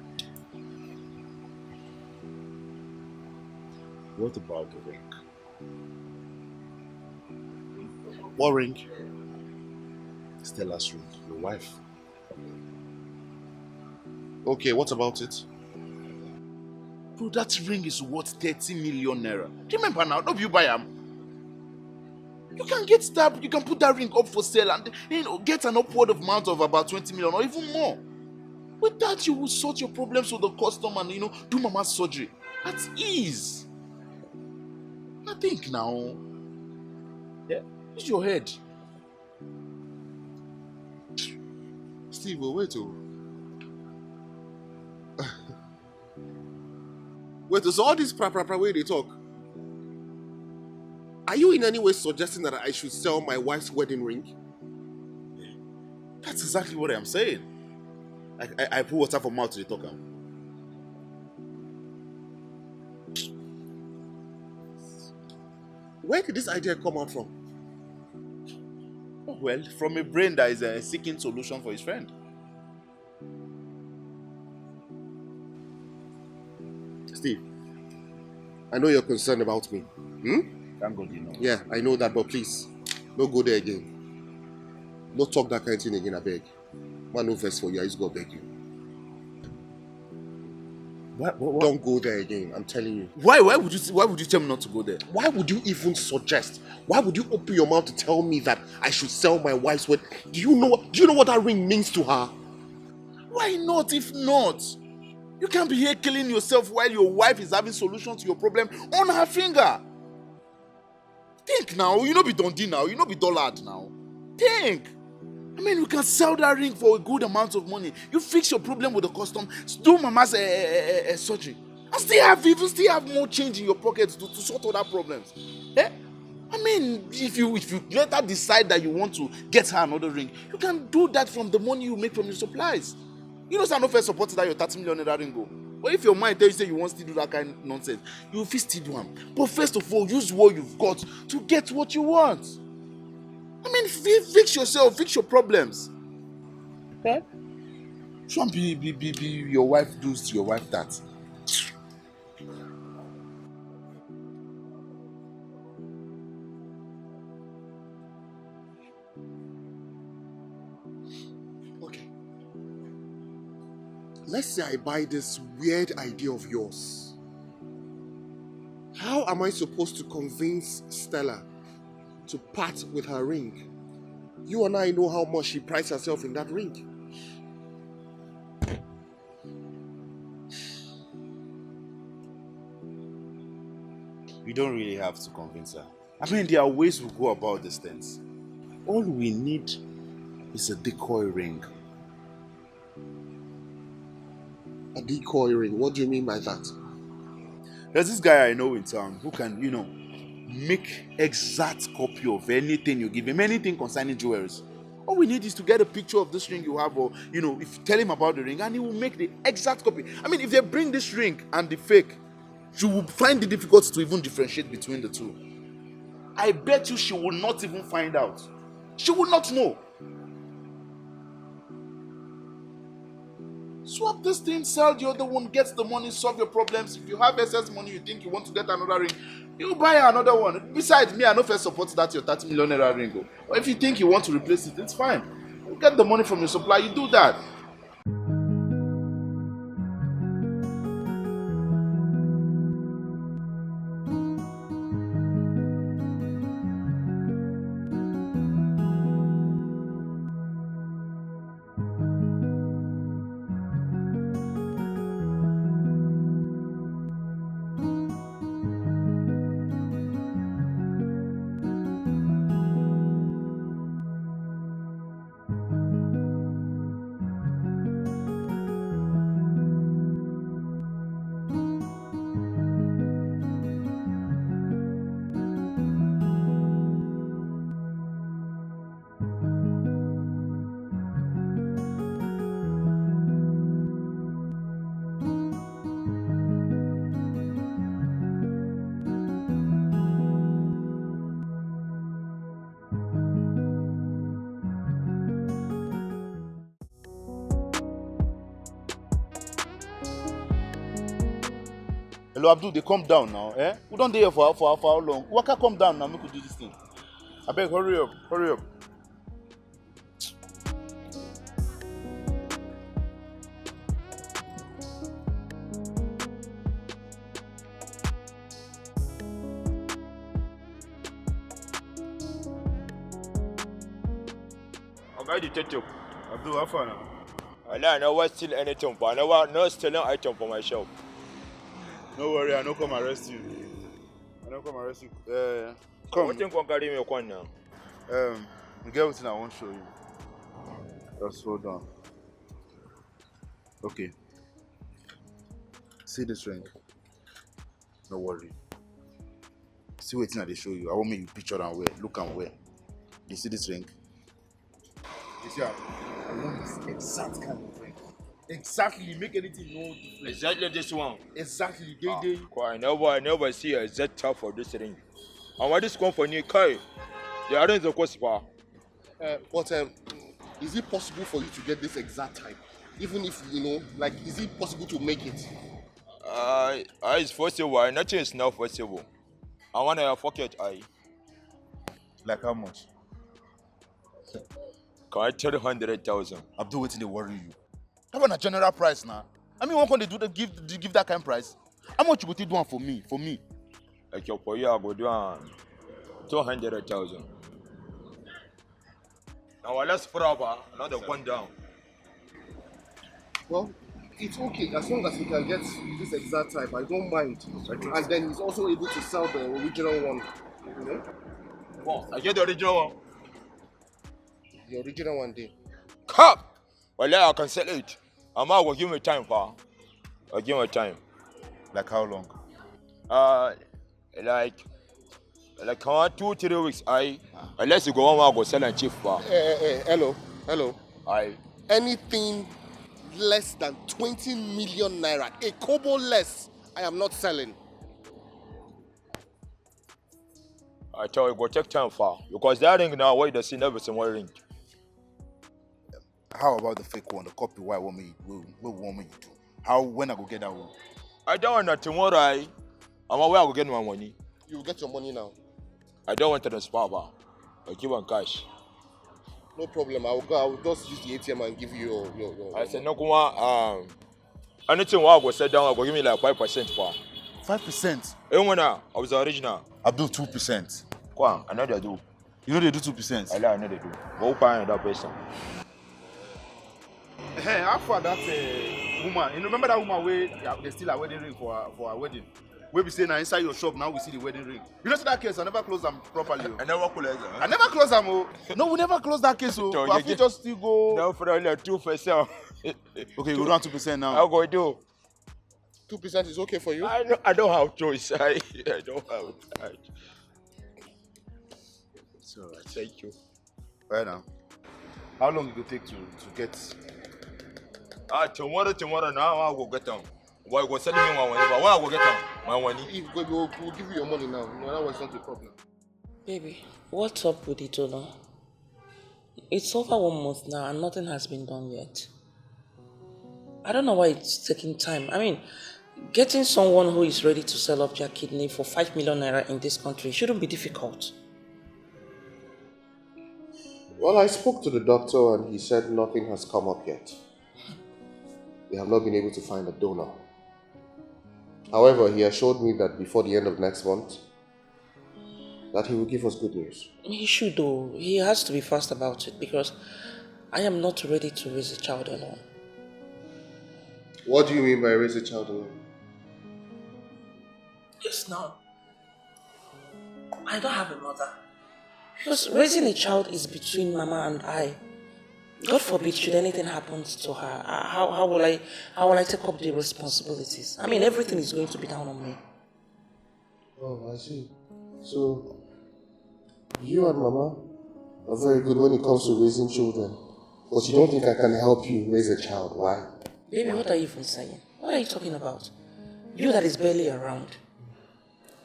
What about the ring? What ring? Stella's ring, your wife. Okay, what about it? Bro, that ring is worth 30 million naira. Do you remember now? Don't you buy them? You can get that, you can put that ring up for sale and get an upward amount of about 20 million or even more. With that, you will sort your problems with the customer and do mama's surgery at ease. I think now. Yeah, use your head. Steve, wait. Wait, so all this way they talk. Are you in any way suggesting that I should sell my wife's wedding ring? That's exactly what I'm saying. I put water for mouth to the talker. Where did this idea come out from? Well, from a brain that is seeking solution for his friend. Steve, I know you're concerned about me. Thank God you know. Yeah, I know that, but please, don't go there again. Don't talk that kind of thing again, I beg. Man, no verse for you, I just go beg you. What? Don't go there again, I'm telling you. Why would you tell me not to go there? Why would you even suggest? Why would you open your mouth to tell me that I should sell my wife's wedding? Do you know what that ring means to her? Why not if not? You can't be here killing yourself while your wife is having solutions to your problem on her finger. Think now, you know be Dundee now, you know be Dollard now. Think. I mean, you can sell that ring for a good amount of money. You fix your problem with the custom, do mama's surgery, and still have more change in your pocket to sort other problems. Eh? I mean, if you later decide that you want to get her another ring, you can do that from the money you make from your supplies. You know, no first supported that your 30 million naira ring go. But if your mind tells you say you want to do that kind of nonsense, you will still do them. But first of all, use what you've got to get what you want. I mean, fix yourself, fix your problems. Eh? Shouldn't be your wife does to your wife that. Okay. Let's say I buy this weird idea of yours. How am I supposed to convince Stella to part with her ring? You and I know how much she prides herself in that ring. We don't really have to convince her. I mean, there are ways we go about these things. All we need is a decoy ring. A decoy ring? What do you mean by that? There's this guy I know in town who can, make exact copy of anything you give him, anything concerning jewelry. All we need is to get a picture of this ring you have, or, if you tell him about the ring, and he will make the exact copy. I mean, if they bring this ring and the fake, you will find it difficult to even differentiate between the two. I bet you she will not even find out. She will not know. Swap this thing, sell the other one, get the money, solve your problems. If you have excess money, you think you want to get another ring, you buy another one. Besides, me, I no first support that your 30 million naira ring. Or if you think you want to replace it, it's fine. You get the money from your supplier, you do that. Hello, Abdul, they come down now, eh? We don't there for how long? Waka, come down now, make we do this thing. I beg, hurry up, hurry up. Okay, detective. Abdul, how far now? I never steal anything, but I never no stealing item for myself. No worry, I no come arrest you. Come. What thing can carry me on now? The girl thing I want to show you. Just hold on. Okay. See this ring? No worry. See what thing I show you. I want me you picture and wear. Look and wear. You see this ring? You see, I want this exact kind of ring. Exactly, make anything no different. Exactly this one. Exactly, I never see a Z type for this ring. And what this company carry? They arrange the cost for. But is it possible for you to get this exact time? Even if, like, is it possible to make it? It's possible. Nothing is not possible. I want to forget. Like how much? Can I tell you 100,000? Abdul, waiting to worry you. How about a general price now? I mean, what can they do to give that kind of price? How much would you do one for me? For me? Like your for you, I go do 200,000. Now let's put up another one down. Well, it's okay as long as we can get this exact type. I don't mind. And then he's also able to sell the original one. You know? Well, I get the original one. The original one day. Come! Well, I can sell it. I'm going to give me time, pa. I'll give me time. Like how long? Like 2-3 weeks. Unless you go on, go sell and cheap, pa. Hello. Aye. Anything less than 20 million naira, a kobo less, I am not selling. I tell you, go take time, pa. Because that ring now, why the see everything one ring. How about the fake one, the copy? What want me to do? When I go get that one? I don't want that tomorrow. I'm aware I will get my money. You will get your money now. I don't want to transfer, pa. I'll give one cash. No problem. I will just use the ATM and give you your I said, no, come on. Anything I go set down, I go give me like 5%, pa. 5%? Even I was the original. Abdul, 2%. Come on, I know they do. You know they do 2%? I know they do. Go find that person. Hey, how far that woman? You remember that woman where they steal a wedding ring for a wedding? We be saying now inside your shop now we see the wedding ring. You know see that case? I never close them properly. I never close them. I never close them. No, we never close that case. So I feel just still go. No, for only 2%. Okay, go down 2% now. I'll go do. 2% is okay for you? I don't have choice. I don't have choice. It's alright. Thank you. Right now. How long it will take to get? Tomorrow now I'll go get them. Why go sell me my money? But why I go get them? My money. We'll give you your money now. No, that was not a problem. Baby, what's up with it, Ola? It's over 1 month now and nothing has been done yet. I don't know why it's taking time. I mean, getting someone who is ready to sell up their kidney for 5 million naira in this country shouldn't be difficult. Well, I spoke to the doctor and he said nothing has come up yet. They have not been able to find a donor. However, he assured me that before the end of next month, that he will give us good news. He should though. He has to be fast about it because I am not ready to raise a child alone. What do you mean by raise a child alone? Yes, now. I don't have a mother. Because raising a child is between Mama and I. God forbid, should anything happen to her, how will I take up the responsibilities? I mean, everything is going to be down on me. Oh, I see. So, you and Mama are very good when it comes to raising children. But you don't think I can help you raise a child, why? Baby, what are you even saying? What are you talking about? You that is barely around.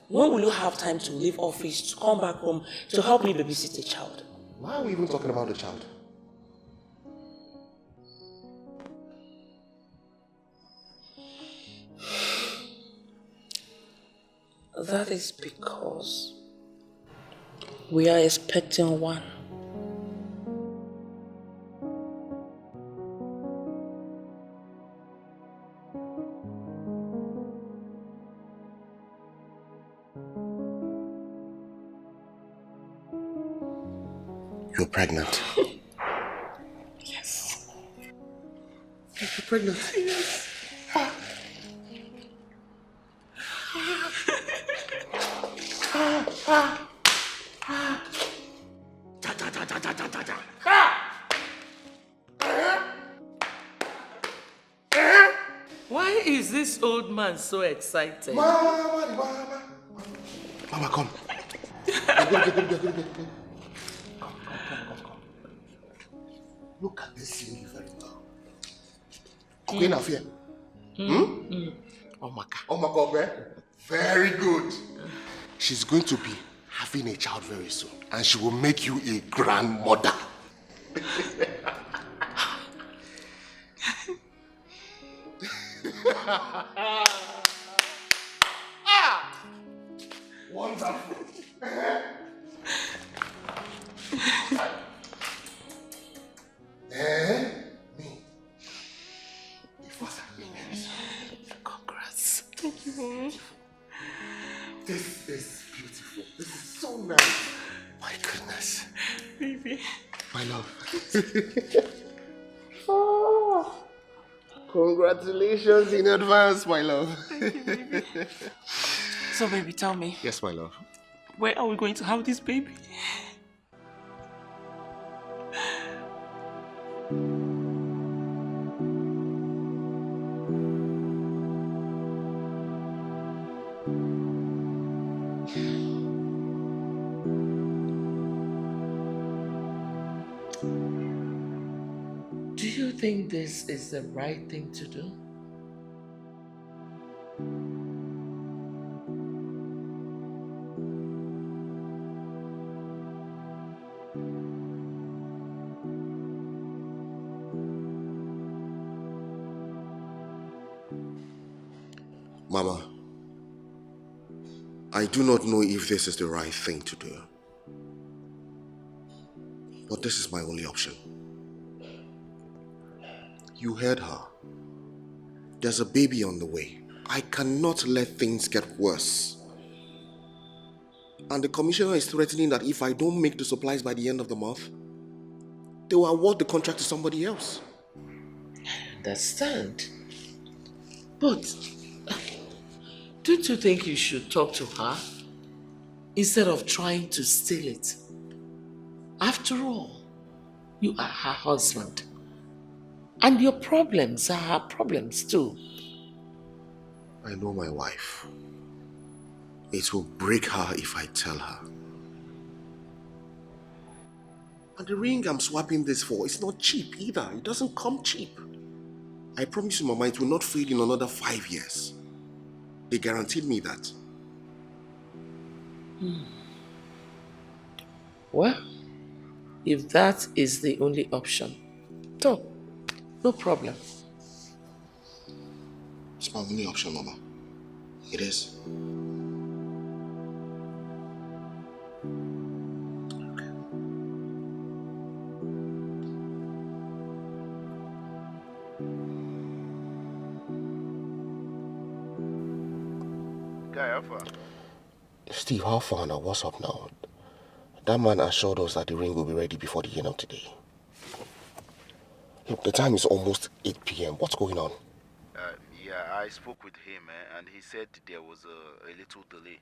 When will you have time to leave office, to come back home, to help me babysit a child? Why are we even talking about the child? That is because we are expecting one. You're pregnant. Yes. You're pregnant? Yes. Why is this old man so excited? Mama, come. Come. Look at this lady very well. Queen of here. Oh my God, eh? Very good. She's going to be having a child very soon, and she will make you a grandmother. Wonderful. Me. If what happens. Congrats. Thank you, Mommy. This is beautiful. This is so nice. My goodness. Baby. My love. Oh, congratulations in advance, my love. Thank you, baby. So, baby, tell me. Yes, my love. Where are we going to have this baby? Do you think this is the right thing to do? Mama, I do not know if this is the right thing to do. But this is my only option. You heard her. There's a baby on the way. I cannot let things get worse. And the commissioner is threatening that if I don't make the supplies by the end of the month, they will award the contract to somebody else. I understand. But don't you think you should talk to her instead of trying to steal it? After all, you are her husband. And your problems are her problems too. I know my wife. It will break her if I tell her. And the ring I'm swapping this for is not cheap either. It doesn't come cheap. I promise you, Mama, it will not fade in another 5 years. They guaranteed me that. Well, if that is the only option, no problem. It's my only option, Mama. It is. Guy, how far? Steve, how far now? What's up now? That man assured us that the ring will be ready before the end of today. Look, the time is almost 8 p.m. What's going on? Yeah, I spoke with him and he said there was a little delay.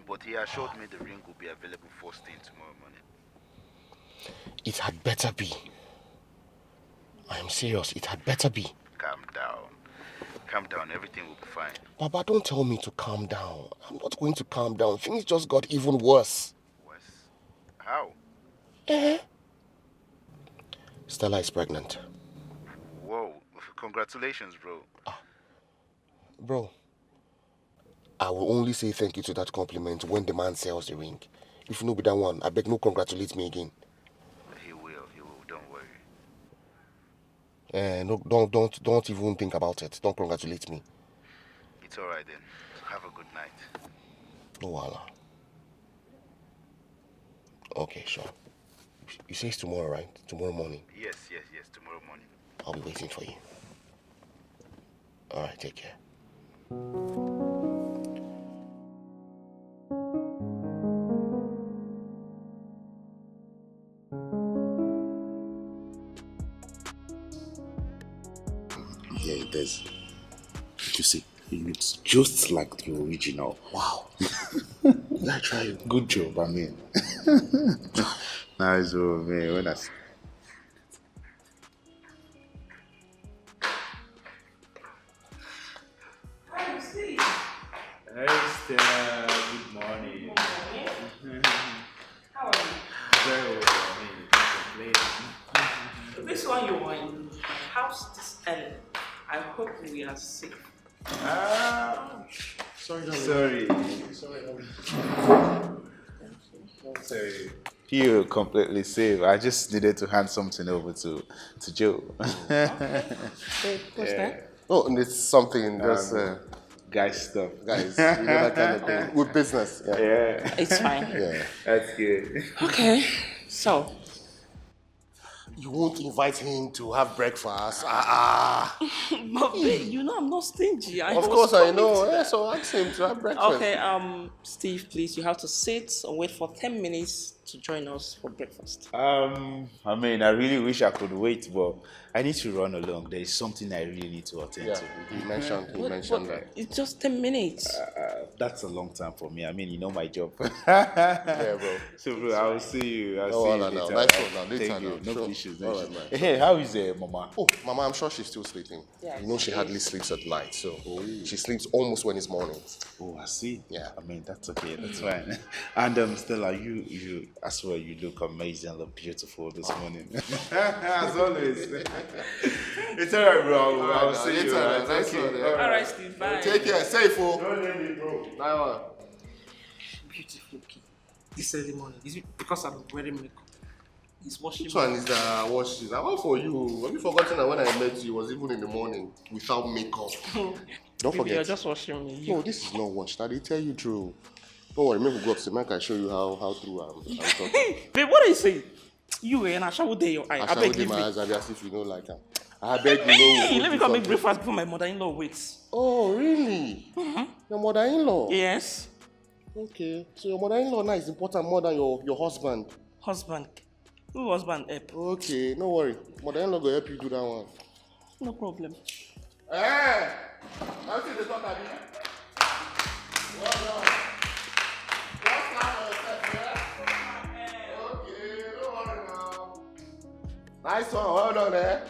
But he assured me the ring will be available first thing tomorrow morning. It had better be. I am serious, it had better be. Calm down. Calm down, everything will be fine. Baba, don't tell me to calm down. I'm not going to calm down. Things just got even worse. Worse? How? Stella is pregnant. Whoa, congratulations, bro. Bro, I will only say thank you to that compliment when the man sells the ring. If you know be that one, I beg no congratulate me again. He will, don't worry. No, don't even think about it. Don't congratulate me. It's alright then. Have a good night. No wala. Okay, sure. You say it's tomorrow, right? Tomorrow morning. Yes, tomorrow morning. I'll be waiting for you. Alright, take care. Yeah, it is. You see, it looks just like the original. Wow. I try. Good job, I mean. Nice, oh man. When I... Hey, Stella. Good morning. How are you? Very well. I mean, complaining. This one you were in my house this early. I hope we are safe. Sorry. Sorry. Sorry. You're completely safe. I just needed to hand something over to Joe. Wait, what's that? Oh, and it's something just Guys stuff. guys, you know that kind of thing with business. Yeah. Yeah. It's fine. Yeah. That's good. Okay, so You won't invite him to have breakfast. but babe, you know I'm not stingy. Of course I know. Yeah, so ask him to have breakfast. Okay, Steve, please, you have to sit and wait for 10 minutes to join us for breakfast. I mean, I really wish I could wait, but I need to run along. There is something I really need to attend Yeah, to. he mentioned But that. it's just 10 minutes. That's a long time for me. I mean, you know my job. Yeah, bro. So, bro, I will see you. I'll see you no, later. nice one now. Later Thank you. now. No Sure. issues. All No right, issues. man. Hey, how is Mama? Oh, Mama, I'm sure she's still sleeping. Yeah, you know she hardly sleeps at night, so she sleeps almost when it's morning. Oh, I see. Yeah. I mean, that's okay. That's fine. And Stella, you as well. You look amazing. Look beautiful this morning. As always. It's alright, bro. I'll see you. Later, nice Okay. one. All right, Steve, bye. Take care, safe, oh. Don't let me, bro. Nice one. Beautiful kid. This early morning. Is it because I'm wearing makeup? He's washing Which one is the wash this? I want for you. Have you forgotten that when I met you, it was even in the morning without makeup? Don't Baby, forget. you're just washing me. No, this is not washed. I did tell you true. Don't worry, maybe we go upstairs. I can show you how to I'm talking. Babe, what are you saying? You and I shall day your eye. I I shall beg with you. my eyes as if you don't like her. I beg you know. Hey, let me come make breakfast before my mother-in-law waits. Oh, really? Your mother-in-law? Yes. Okay. So your mother-in-law now is important more than your husband. Husband. Who husband help? Okay, no worry. Mother-in-law will help you do that one. No problem. Hey! How see the talk about it? Well done. Just clap for yourself, yeah? Okay, don't worry now. Nice one, well done, eh?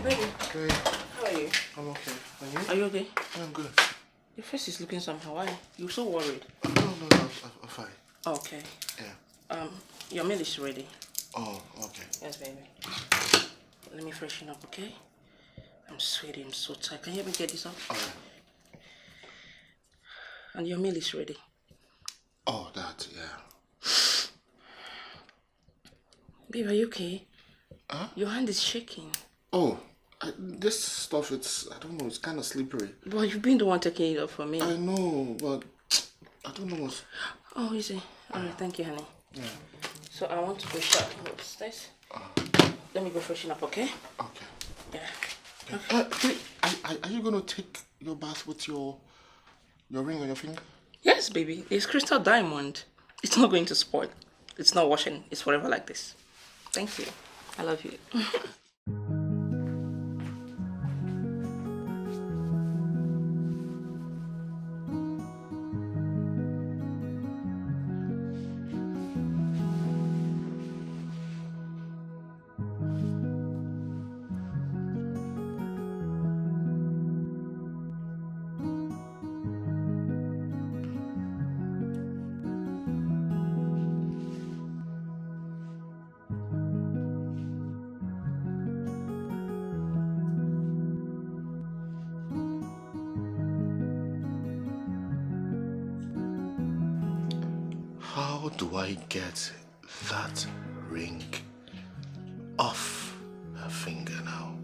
Baby, Okay, how are you? I'm okay. And you? Are you okay? I'm good. Your face is looking somehow. Why? You're so worried. No, I'm fine. Okay. Yeah. Your meal is ready. Oh, okay. Yes, baby. Let me freshen up, okay? I'm sweating, I'm so tired. Can you help me get this up? Alright. And your meal is ready. Oh, that, yeah. Babe, are you okay? Huh? Your hand is shaking. Oh, this stuff, I don't know, it's kind of slippery. But you've been the one taking it up for me. I know, but I don't know what's... Oh, easy. Alright, thank you, honey. Yeah. So I want to go shop upstairs. Let me go freshen up, okay? Okay. Yeah. Wait, are you going to take your bath with your ring on your finger? Yes, baby. It's crystal diamond. It's not going to spoil. It's not washing. It's forever like this. Thank you. I love you. How do I get that ring off her finger now?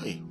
Hey.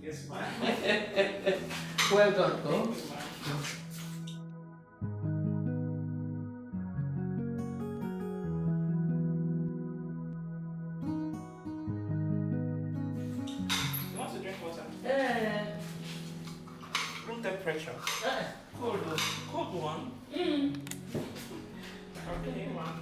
Yes, ma'am. Well done, go. You want to drink water? Yeah. Room temperature. Cold, cold one. Okay, man.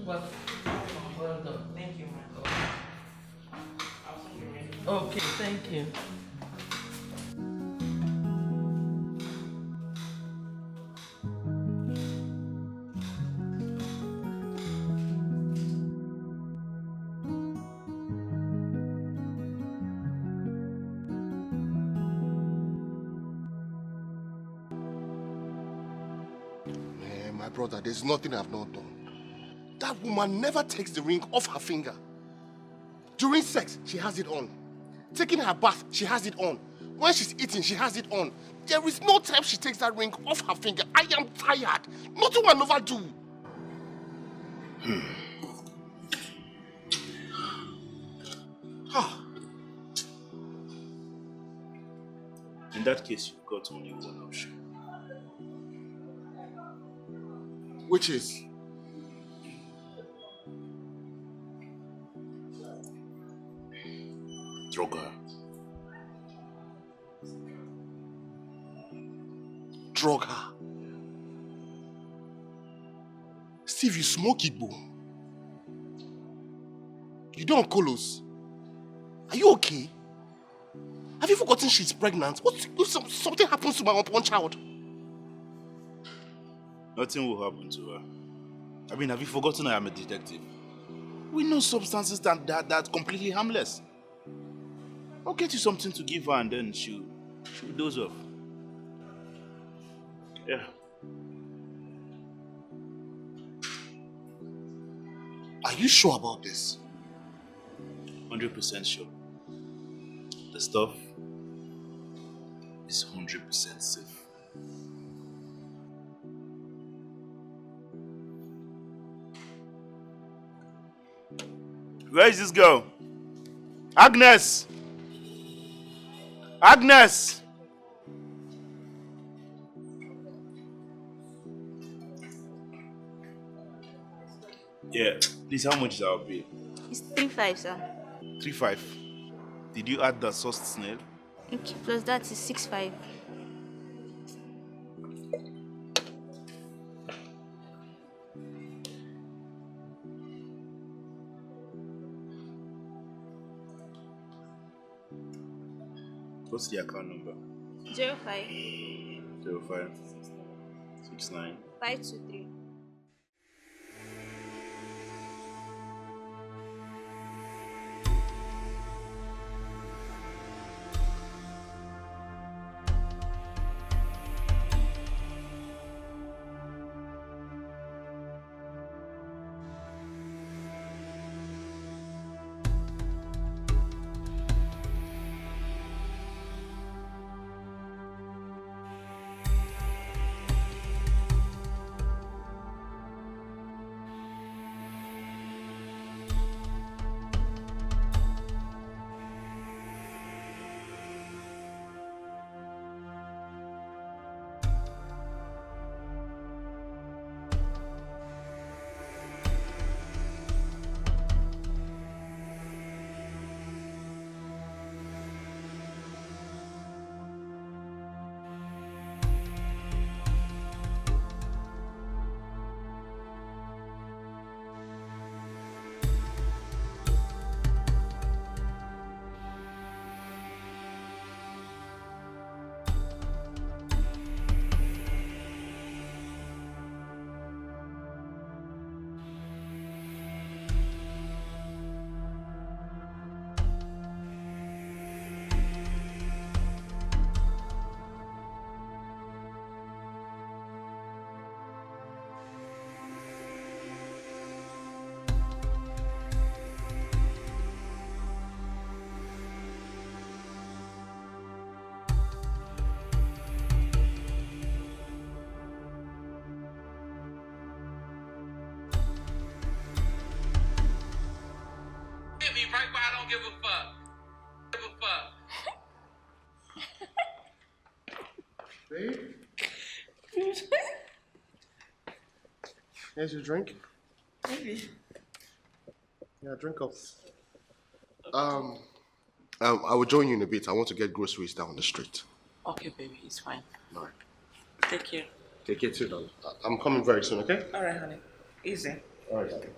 Well done. Thank you, man. I'll send you ready. Okay, thank you. My brother, there's nothing I've not done. That woman never takes the ring off her finger. During sex, she has it on. Taking her bath, she has it on. When she's eating, she has it on. There is no time she takes that ring off her finger. I am tired. Nothing will never do. In that case, you've got only one option. Which is? Drug her. Drug her. Steve, you smoke it, bro. You don't colos. Are you okay? Have you forgotten she's pregnant? What if something happens to my unborn child? Nothing will happen to her. I mean, have you forgotten I am a detective? We know substances that's completely harmless. I'll get you something to give her and then she'll doze off. Yeah. Are you sure about this? 100% sure. The stuff is 100% safe. Where is this girl? Agnes! Agnes! Yeah, please, how much is our bill? It's 3.5, sir. 3.5. Did you add the sauced snail? Okay, plus that is 6.5. What's the account number? 05 05 69 523. Here's your drink. Maybe. Yeah, drink up. I will join you in a bit. I want to get groceries down the street. Okay, baby, it's fine. All right. Take care. Take care too, darling. I'm coming very soon, okay? All right, honey. Easy. All right, darling.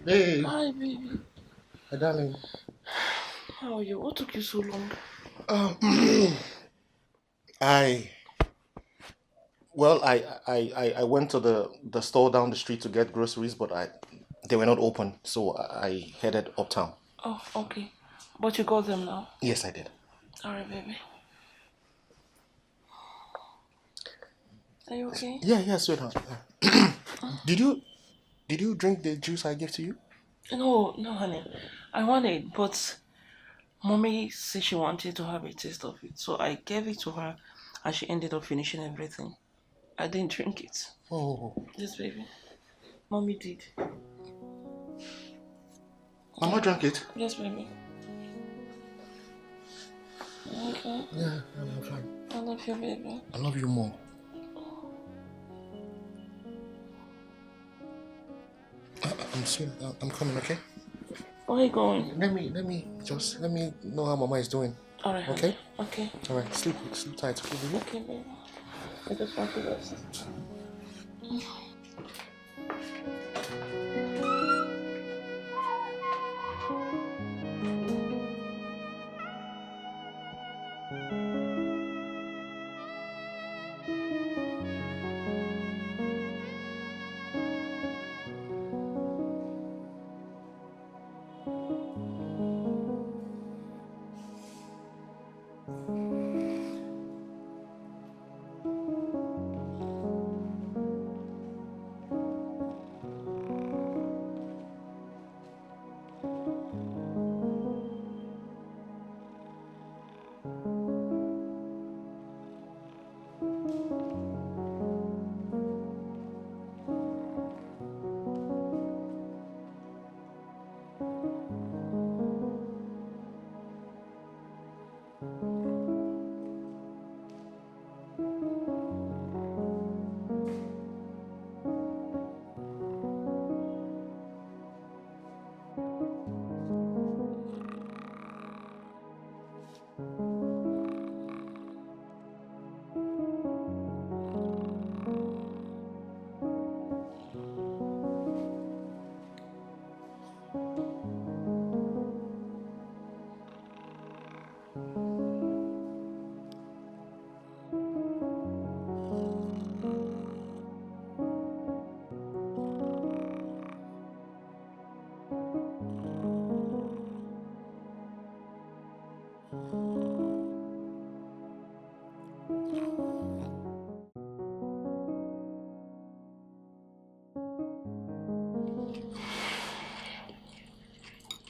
Hey. Hi, baby. My darling. How are you? What took you so long? I I went to the store down the street to get groceries, but they were not open, so I headed uptown. Oh, okay. But you got them now? Yes, I did. All right, baby. Are you okay? Yeah, sweetheart. Did you drink the juice I gave to you? No, honey. I wanted, but mommy said she wanted to have a taste of it, so I gave it to her, and she ended up finishing everything. I didn't drink it. Oh. Yes, baby. Mommy did. Mama drank it? Yes, baby. Okay. Yeah, I'm fine. I love you, baby. I love you more. I'm sweet. I'm coming, okay? Where are you going? Let me know how Mama is doing. All right. Okay? Okay. All right. Sleep tight. Okay, baby? Okay, baby. I just want to rest.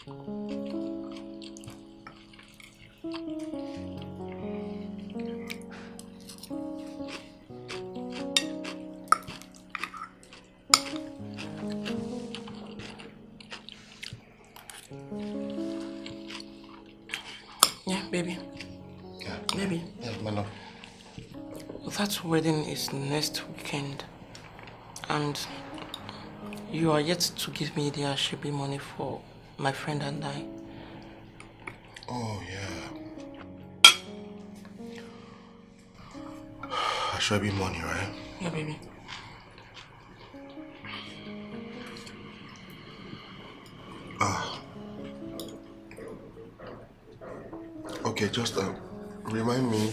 Yeah, baby. Yeah. Baby. Yeah, my love. That wedding is next weekend. And you are yet to give me the Ashebi money for my friend and I. Oh, yeah. Ashebi money, right? Yeah, baby. Okay, just remind me.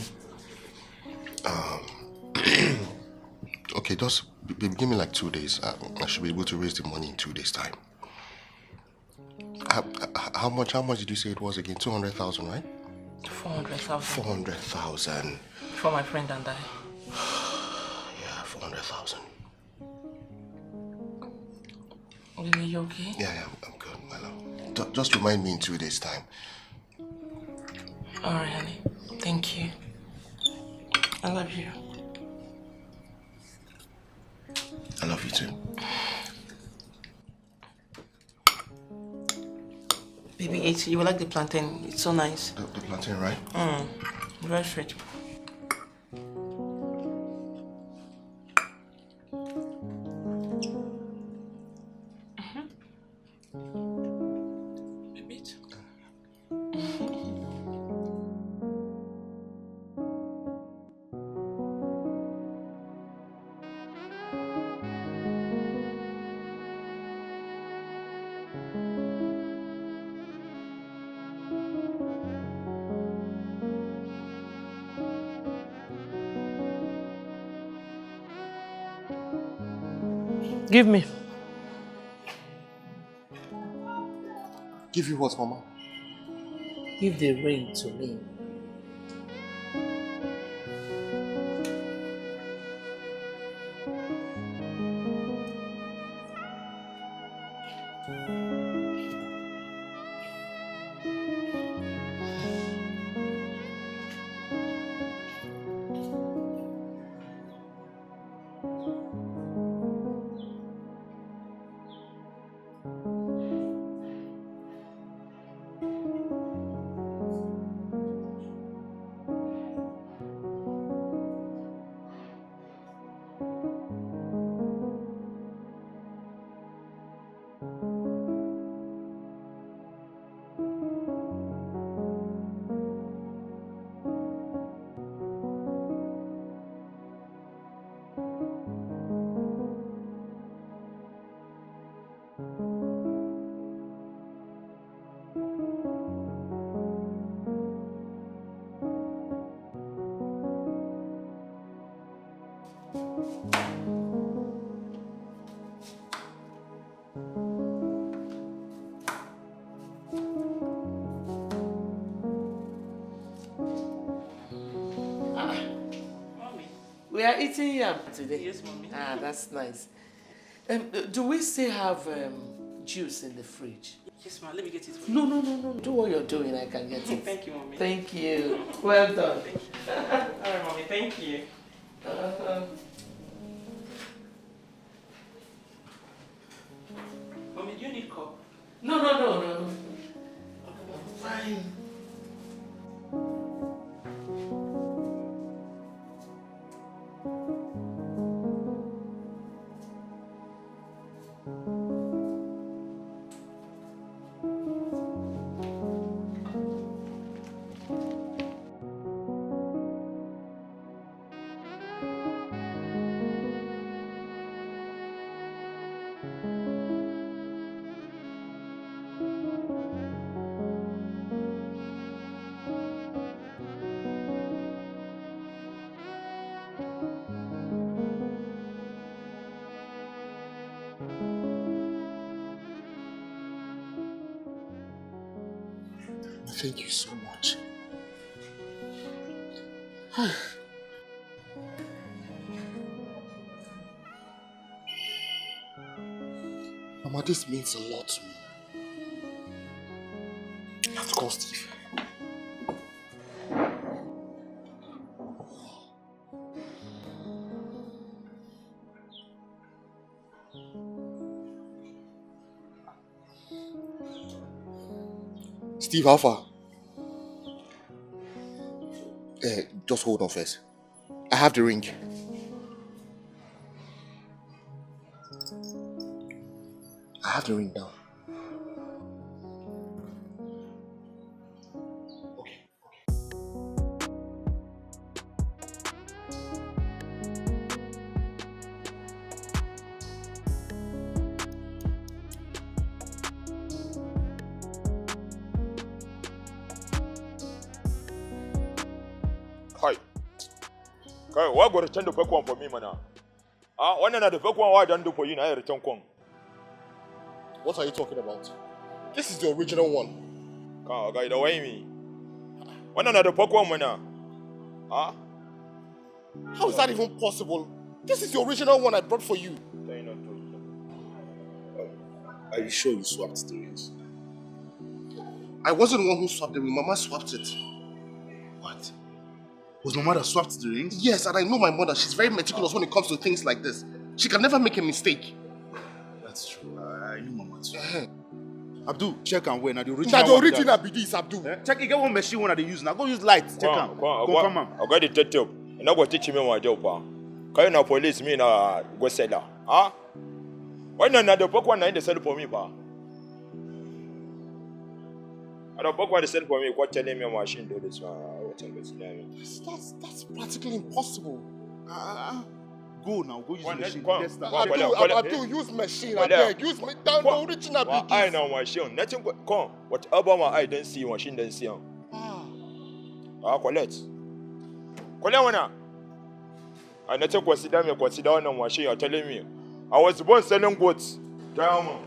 Okay, just give me like 2 days. I should be able to raise the money in 2 days' time. How much did you say it was again? 200,000, right? 400,000. 400,000. For my friend and I. Yeah, 400,000. Baby, you okay? Yeah, I'm good, my love. Just remind me in 2 days' time. Alright, honey. Thank you. I love you. I love you too. Baby, you will like the plantain. It's so nice. The plantain, right? Very sweet. Give me. Give you what, Mama? Give the ring to me. We are eating yam today. Yes, Mommy. Ah, that's nice. Do we still have juice in the fridge? Yes, ma. Let me get it for you. No. Do what you're doing. I can get it. Thank you, Mommy. Thank you. Well done. Alright, Mommy. Thank you. Mommy, do you need cup? No. Fine. Thank you so much. Mama, this means a lot to me. call Steve. Steve, how far? Just hold on first. I have the ring. I have the ring now. Hi. Kai, why go return the fake one for me, man? One another fake one, why don't do for you? I return one. What are you talking about? This is the original one. Come, guy, the way me. One another fake one, man. How is that even possible? This is the original one I brought for you. Are you sure you swapped the rings? I wasn't the one who swapped the ring. Mama swapped it. What? Was my mother swapped the rings? Yes, and I know my mother. She's very meticulous when it comes to things like this. She can never make a mistake. That's true. I know mama too. Abdul, check and wait. Now the Now the original be this, Abdul. Check, you get one machine one that they use. Now go use light. Check am. Confirm am. I got the detective. You know what teach me my job, pa. Can you police me na go sell her? Why not the book one they sell for me, pa? I don't book one they sell for me. What telling me my machine do this one? That's practically impossible. Go now, go use machine. Abdul, use machine. I beg, use me. Down the original be this. I know machine. Nothing come. Whatever my eye don't see, machine don't see. Collect. Collect one now. I never consider on the machine. You're telling me. I was born selling goods. Diamond.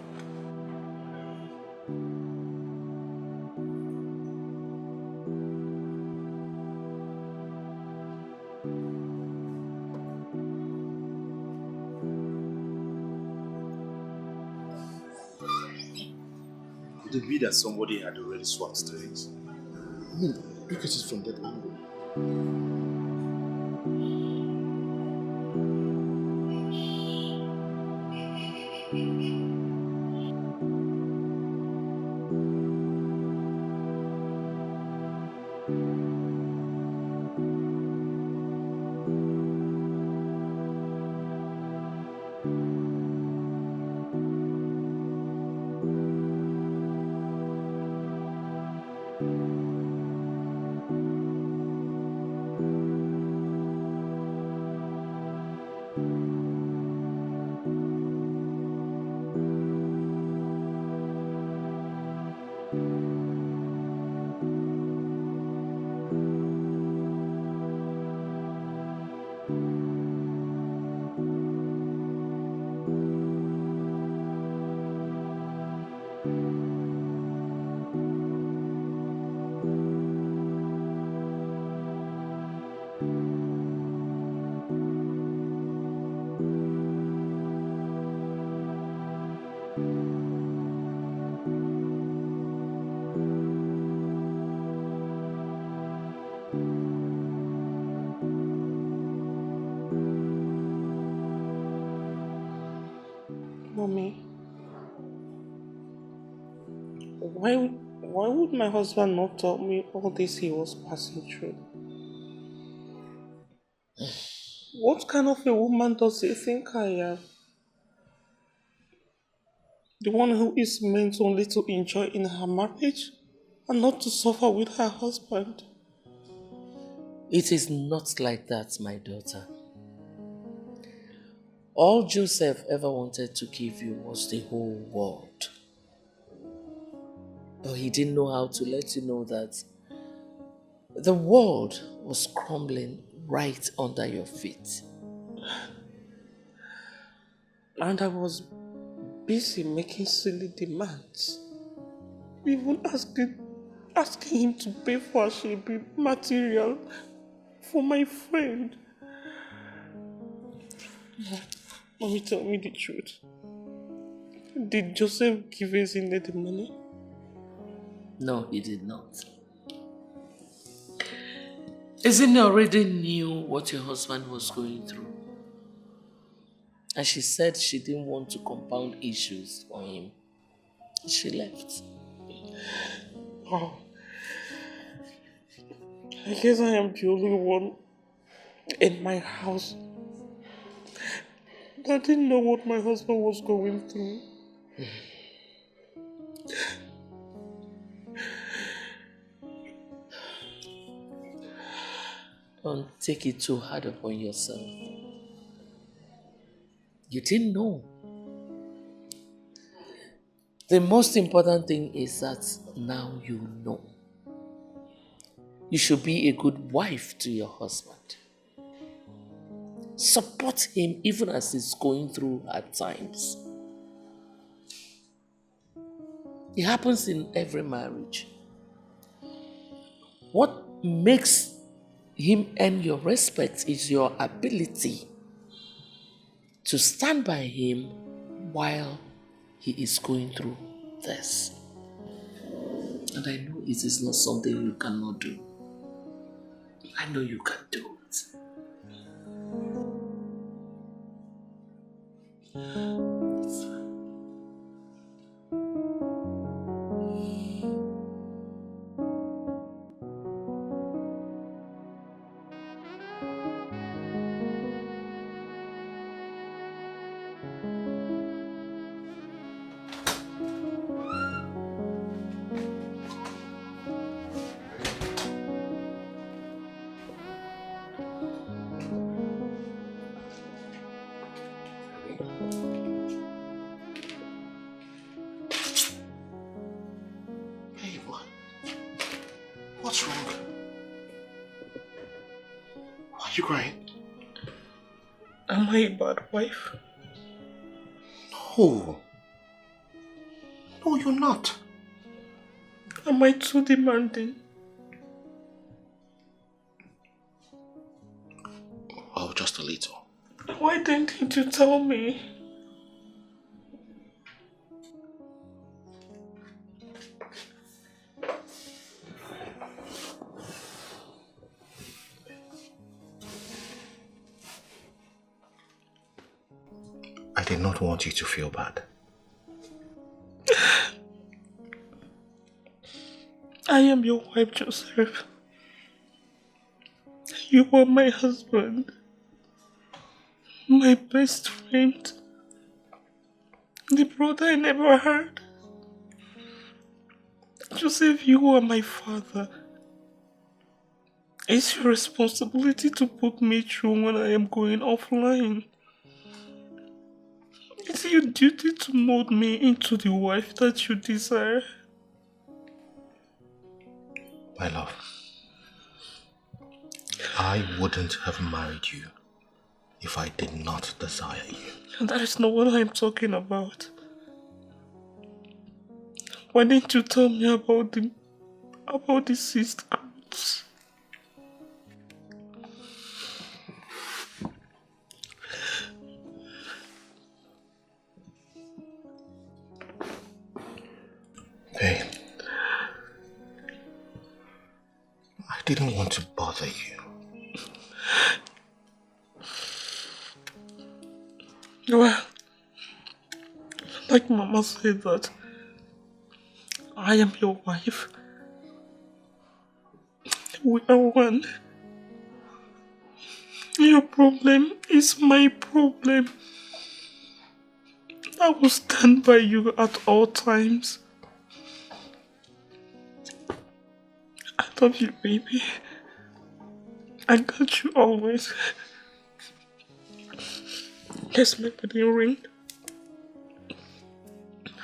Could it be that somebody had already swapped the rings? Look at it from that angle. Mommy, why would my husband not tell me all this he was passing through? What kind of a woman does he think I am? The one who is meant only to enjoy in her marriage and not to suffer with her husband. It is not like that, my daughter. All Joseph ever wanted to give you was the whole world. But he didn't know how to let you know that the world was crumbling right under your feet. And I was busy making silly demands. Even asking him to pay for a shipping material for my friend. Mommy, tell me the truth. Did Joseph give Ezinne the money? No, he did not. Isn't he already knew what your husband was going through? And she said she didn't want to compound issues on him. She left. Oh. I guess I am the only one in my house that didn't know what my husband was going through. Don't take it too hard upon yourself. You didn't know. The most important thing is that now you know. You should be a good wife to your husband. Support him even as he's going through hard times. It happens in every marriage. What makes him earn your respect is your ability to stand by him while he is going through this. And I know it is not something you cannot do. I know you can do it. It's fine. Hey, what's wrong? Why are you crying? Am I a bad wife? No. No, you're not. Am I too demanding? Oh, just a little. Why didn't you tell me? I did not want you to feel bad. I am your wife, Joseph. You are my husband. My best friend. The brother I never had. Joseph, you are my father. It's your responsibility to put me through when I am going offline. It's your duty to mold me into the wife that you desire. My love, I wouldn't have married you if I did not desire you. And that is not what I'm talking about. Why didn't you tell me about the cyst growths? Hey, I didn't want to bother you. Well, like Mama said that I am your wife. We are one. Your problem is my problem. I will stand by you at all times. I love you, baby. I got you always. Let's make the wedding ring.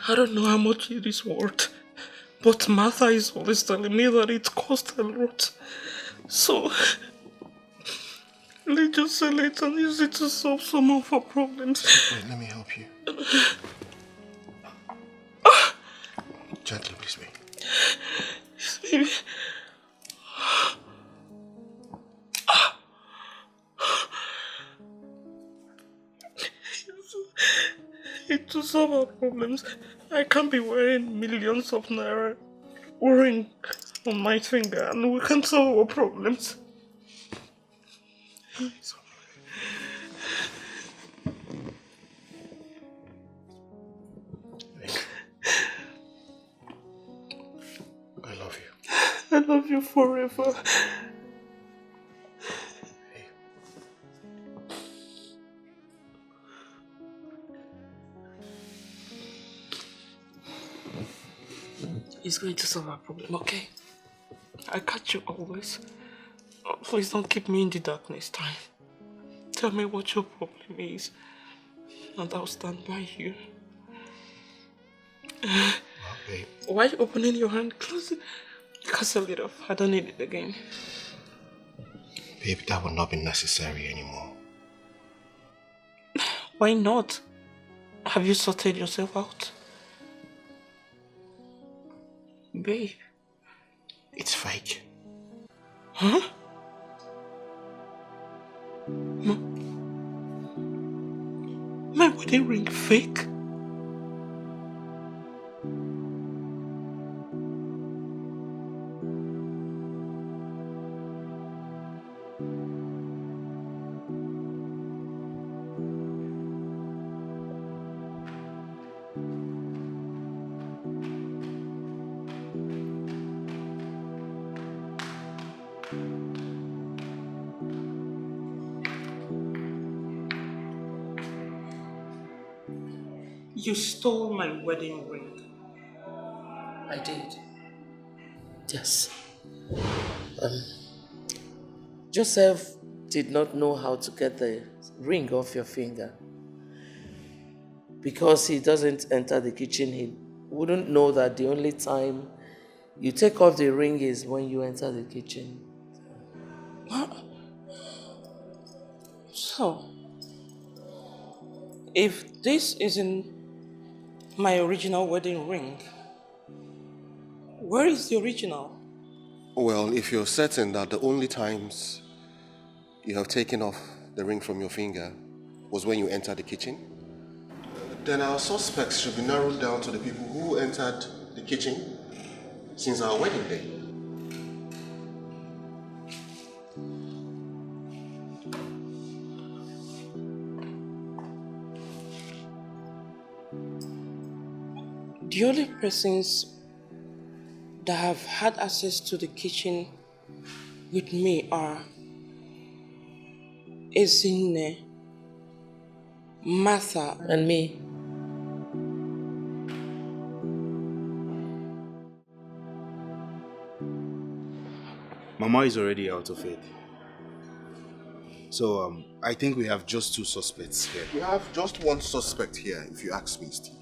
I don't know how much it is worth, but Martha is always telling me that it costs a lot. So, let's just sell it and use it to solve some of our problems. Wait, let me help you. Gently, please, baby. Yes, baby. To solve our problems, I can't be wearing millions of naira. ring on my finger and we can solve our problems. I love you. I love you forever. He's going to solve our problem, okay? I catch you always. Oh, please don't keep me in the dark next time. Tell me what your problem is, and I'll stand by you. Babe. Why are you opening your hand? Close it. Castle it off. I don't need it again. Babe, that will not be necessary anymore. Why not? Have you sorted yourself out? Babe. It's fake. Huh? My wedding ring fake? You stole my wedding ring. I did. Yes. Joseph did not know how to get the ring off your finger. Because he doesn't enter the kitchen, he wouldn't know that the only time you take off the ring is when you enter the kitchen. What? So, if this isn't my original wedding ring, where is the original? Well, if you're certain that the only times you have taken off the ring from your finger was when you entered the kitchen, then our suspects should be narrowed down to the people who entered the kitchen since our wedding day. The only persons that have had access to the kitchen with me are Ezine, Martha, and me. Mama is already out of it. So, I think we have just two suspects here. We have just one suspect here, if you ask me, Steve.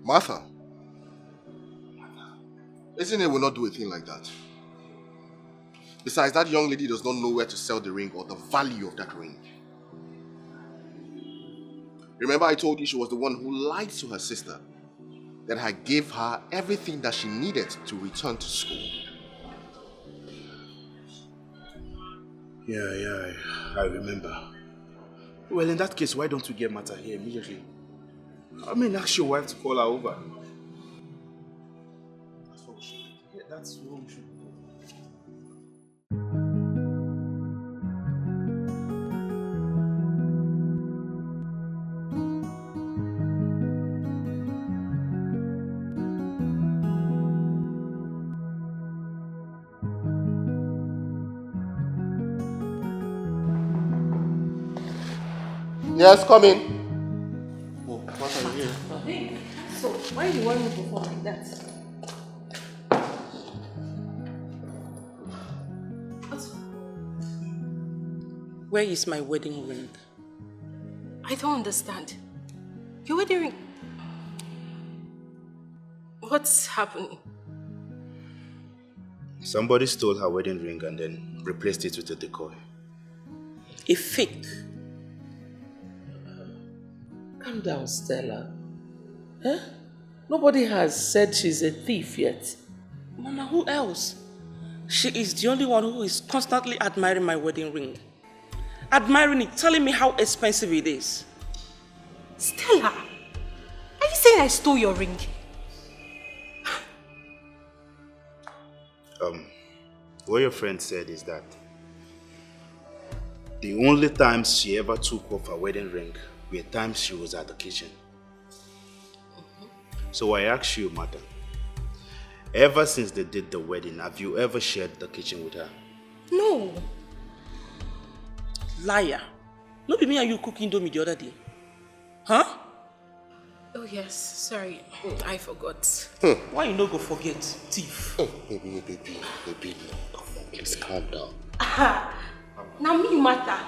Martha. Isn't it will not do a thing like that? Besides, that young lady does not know where to sell the ring or the value of that ring. Remember I told you she was the one who lied to her sister that I gave her everything that she needed to return to school. Yeah, I remember. Well, in that case, why don't we get Martha here immediately? I mean, ask your wife to call her over. That's what we should do. Yeah, that's what we should do. Yes, come in. Oh, what are you here? Hey, so why you want me to perform like that? Where is my wedding ring? I don't understand. Your wedding ring? What's happening? Somebody stole her wedding ring and then replaced it with a decoy. A fake. Calm down, Stella. Huh? Nobody has said she's a thief yet. Mama, who else? She is the only one who is constantly admiring my wedding ring. Admiring it, telling me how expensive it is. Stella, are you saying saying I stole your ring? What your friend said is that the only times she ever took off her wedding ring were times she was at the kitchen. So I ask you, Mata, ever since they did the wedding, have you ever shared the kitchen with her? No. Liar. No be me and you cooking Indomie the other day. Huh? Oh yes, sorry. I forgot. Why you no go forget, thief? Baby. Please calm down. Now me matter.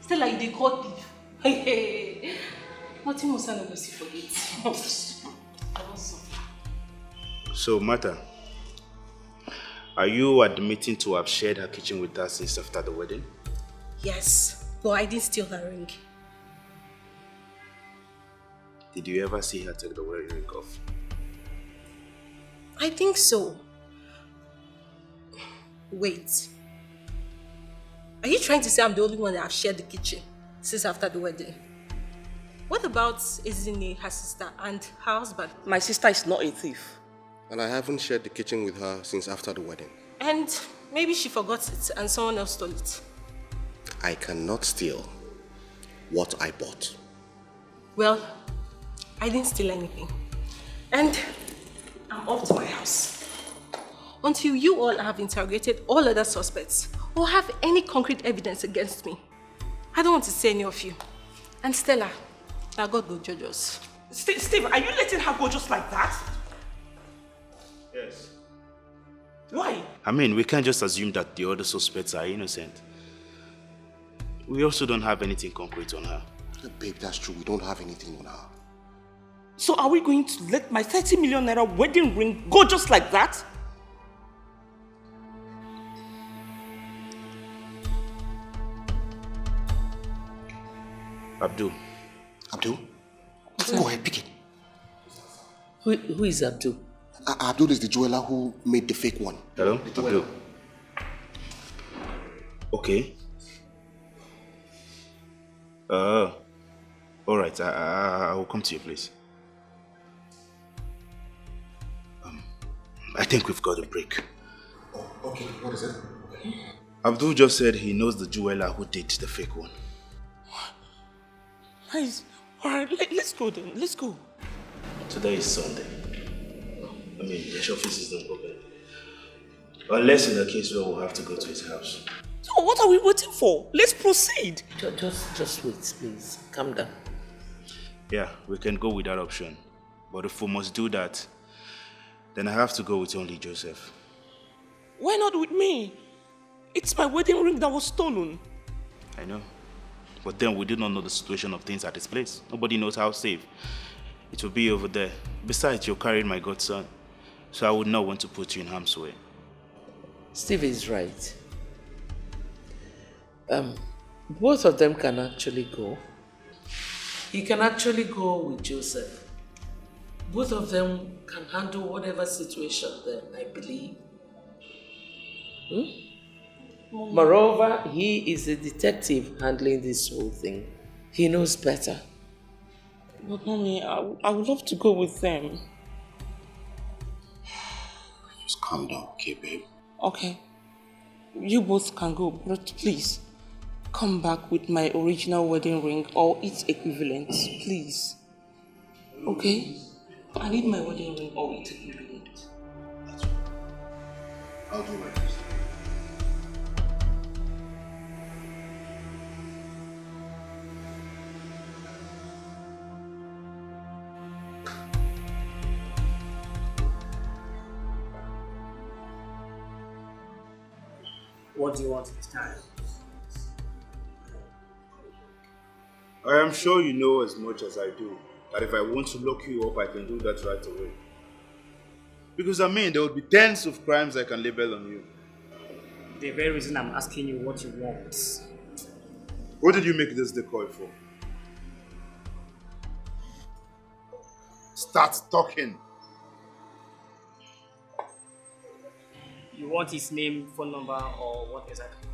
Still like they call thief. Hey. Nothing must I never see forget. So, Mata, are you admitting to have shared her kitchen with her since after the wedding? Yes, but I didn't steal her ring. Did you ever see her take the wedding ring off? I think so. Wait. Are you trying to say I'm the only one that have shared the kitchen since after the wedding? What about Izini, her sister, and her husband? My sister is not a thief. And I haven't shared the kitchen with her since after the wedding. And maybe she forgot it and someone else stole it. I cannot steal what I bought. Well, I didn't steal anything. And I'm off to my house. Until you all have interrogated all other suspects or have any concrete evidence against me. I don't want to see any of you. And Stella, now God will judge us. Steve, are you letting her go just like that? Yes. Why? I mean, we can't just assume that the other suspects are innocent. We also don't have anything concrete on her. Babe, that's true. We don't have anything on her. So are we going to let my 30 million naira wedding ring go just like that? Abdul. Abdul? Go ahead, pick it. Who is Abdul? Abdul is the jeweler who made the fake one. Hello? Abdul. Okay. Alright, I will come to your place. I think we've got a break. Oh, okay. What is it? Abdul just said he knows the jeweler who did the fake one. Nice. Alright, let's go then. Let's go. Today is Sunday. I mean, the office is not open. Unless in the case where we'll have to go to his house. So what are we waiting for? Let's proceed. Just wait, please. Calm down. Yeah, we can go with that option. But if we must do that, then I have to go with only Joseph. Why not with me? It's my wedding ring that was stolen. I know. But then we do not know the situation of things at this place. Nobody knows how safe it will be over there. Besides, you're carrying my godson. So I would not want to put you in harm's way. Steve is right. Both of them can actually go. He can actually go with Joseph. Both of them can handle whatever situation then, I believe. Moreover, he is a detective handling this whole thing. He knows better. But mommy, I would love to go with them. Just calm down, okay, babe? Okay. You both can go, but please, come back with my original wedding ring or its equivalent, please. Okay? I need my wedding ring or its equivalent. I'll do my best. What do you want this time? I am sure you know as much as I do that if I want to lock you up, I can do that right away. Because I mean, there will be tens of crimes I can label on you. The very reason I'm asking you what you want. What did you make this decoy for? Start talking. You want his name, phone number, or what exactly?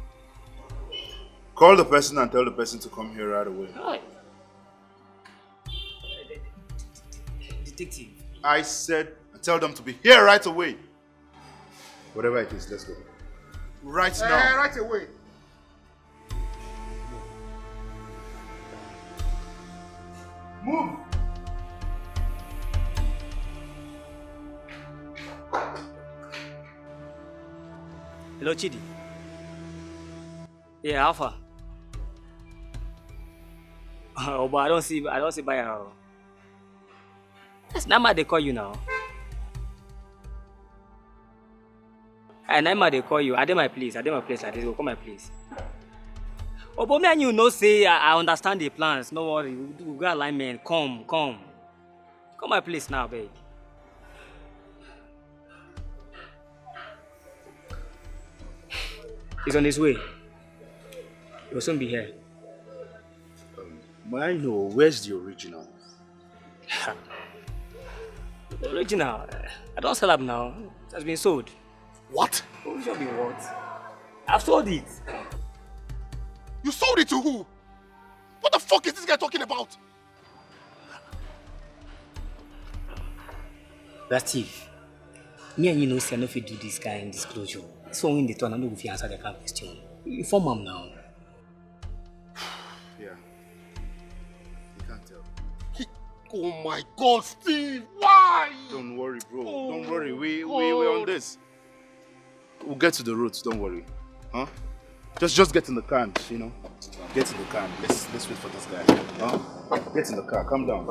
Call the person and tell the person to come here right away. Right. detective. I said tell them to be here right away. Whatever it is, let's go. Right now. Right away. Move. Hello, Chidi. Yeah, Alpha. Oh, but I don't see buyer. That's Nama they call you now. And Nama they call you. I did my place like this. Go come my place. Oh, but me and you know say I understand the plans. No worry, we got alignment. Come my place now, babe. He's on his way. He'll soon be here. May I know where's the original? The original? I don't sell up now. It has been sold. What? Original be what? I've sold it. You sold it to who? What the fuck is this guy talking about? That's Steve. Me and you know say I no fit do this kind of disclosure. So when they turn, I know if you answer the kind of question. You inform him now. Yeah. You can't tell. Oh my God, Steve! Why? Don't worry, bro. Don't worry. We're on this. We'll get to the roots. Don't worry. Huh? Just get in the car, you know. Get in the car. Let's wait for this guy. Huh? Get in the car. Calm down.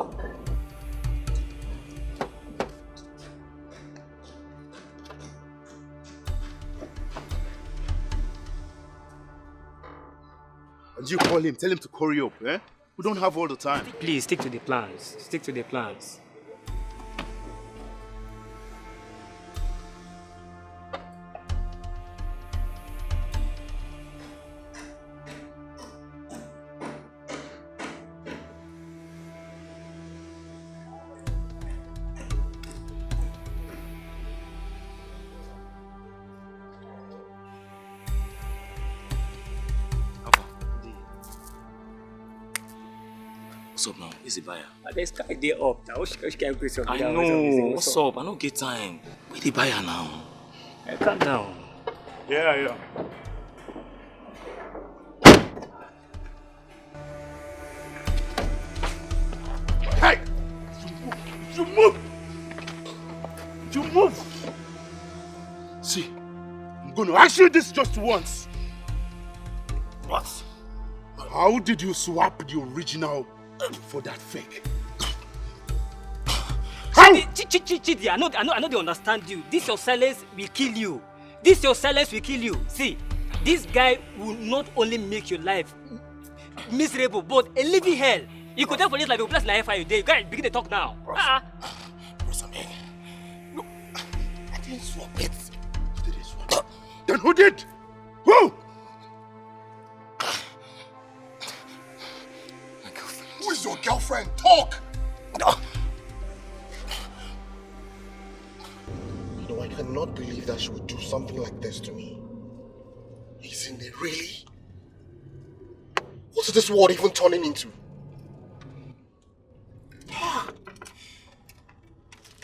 And you call him. Tell him to hurry up. Eh? We don't have all the time. Please stick to the plans. Stick to the plans. What's up now? Where's the buyer? There's guy there up now. She can't question. I know. What's up? I don't get time. Where the buyer now? Calm down. Yeah. Hey! You move! See, I'm gonna ask you this just once. What? How did you swap the original for that fake? Chidi, I know they understand you. This your silence will kill you. This your silence will kill you. See, this guy will not only make your life miserable, but a living hell. You could tell for this life, you bless life for you. You guys begin to talk now. Bro, Samir. No, I didn't swap it. You didn't swap it. Then who did? Who? Who is your girlfriend? Talk! No, I cannot believe that she would do something like this to me. Isn't it really? What's this world even turning into?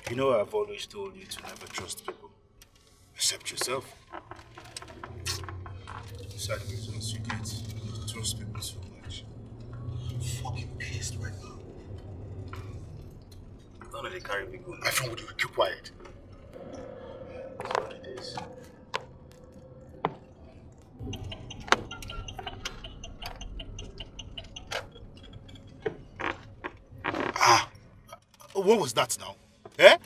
You know I've always told you to never trust people. Except yourself. Sideways once you trust people so much. I'm fucking pissed right now. Don't let it carry me good. My friend, would you keep quiet? That's what it is. What was that now? Eh?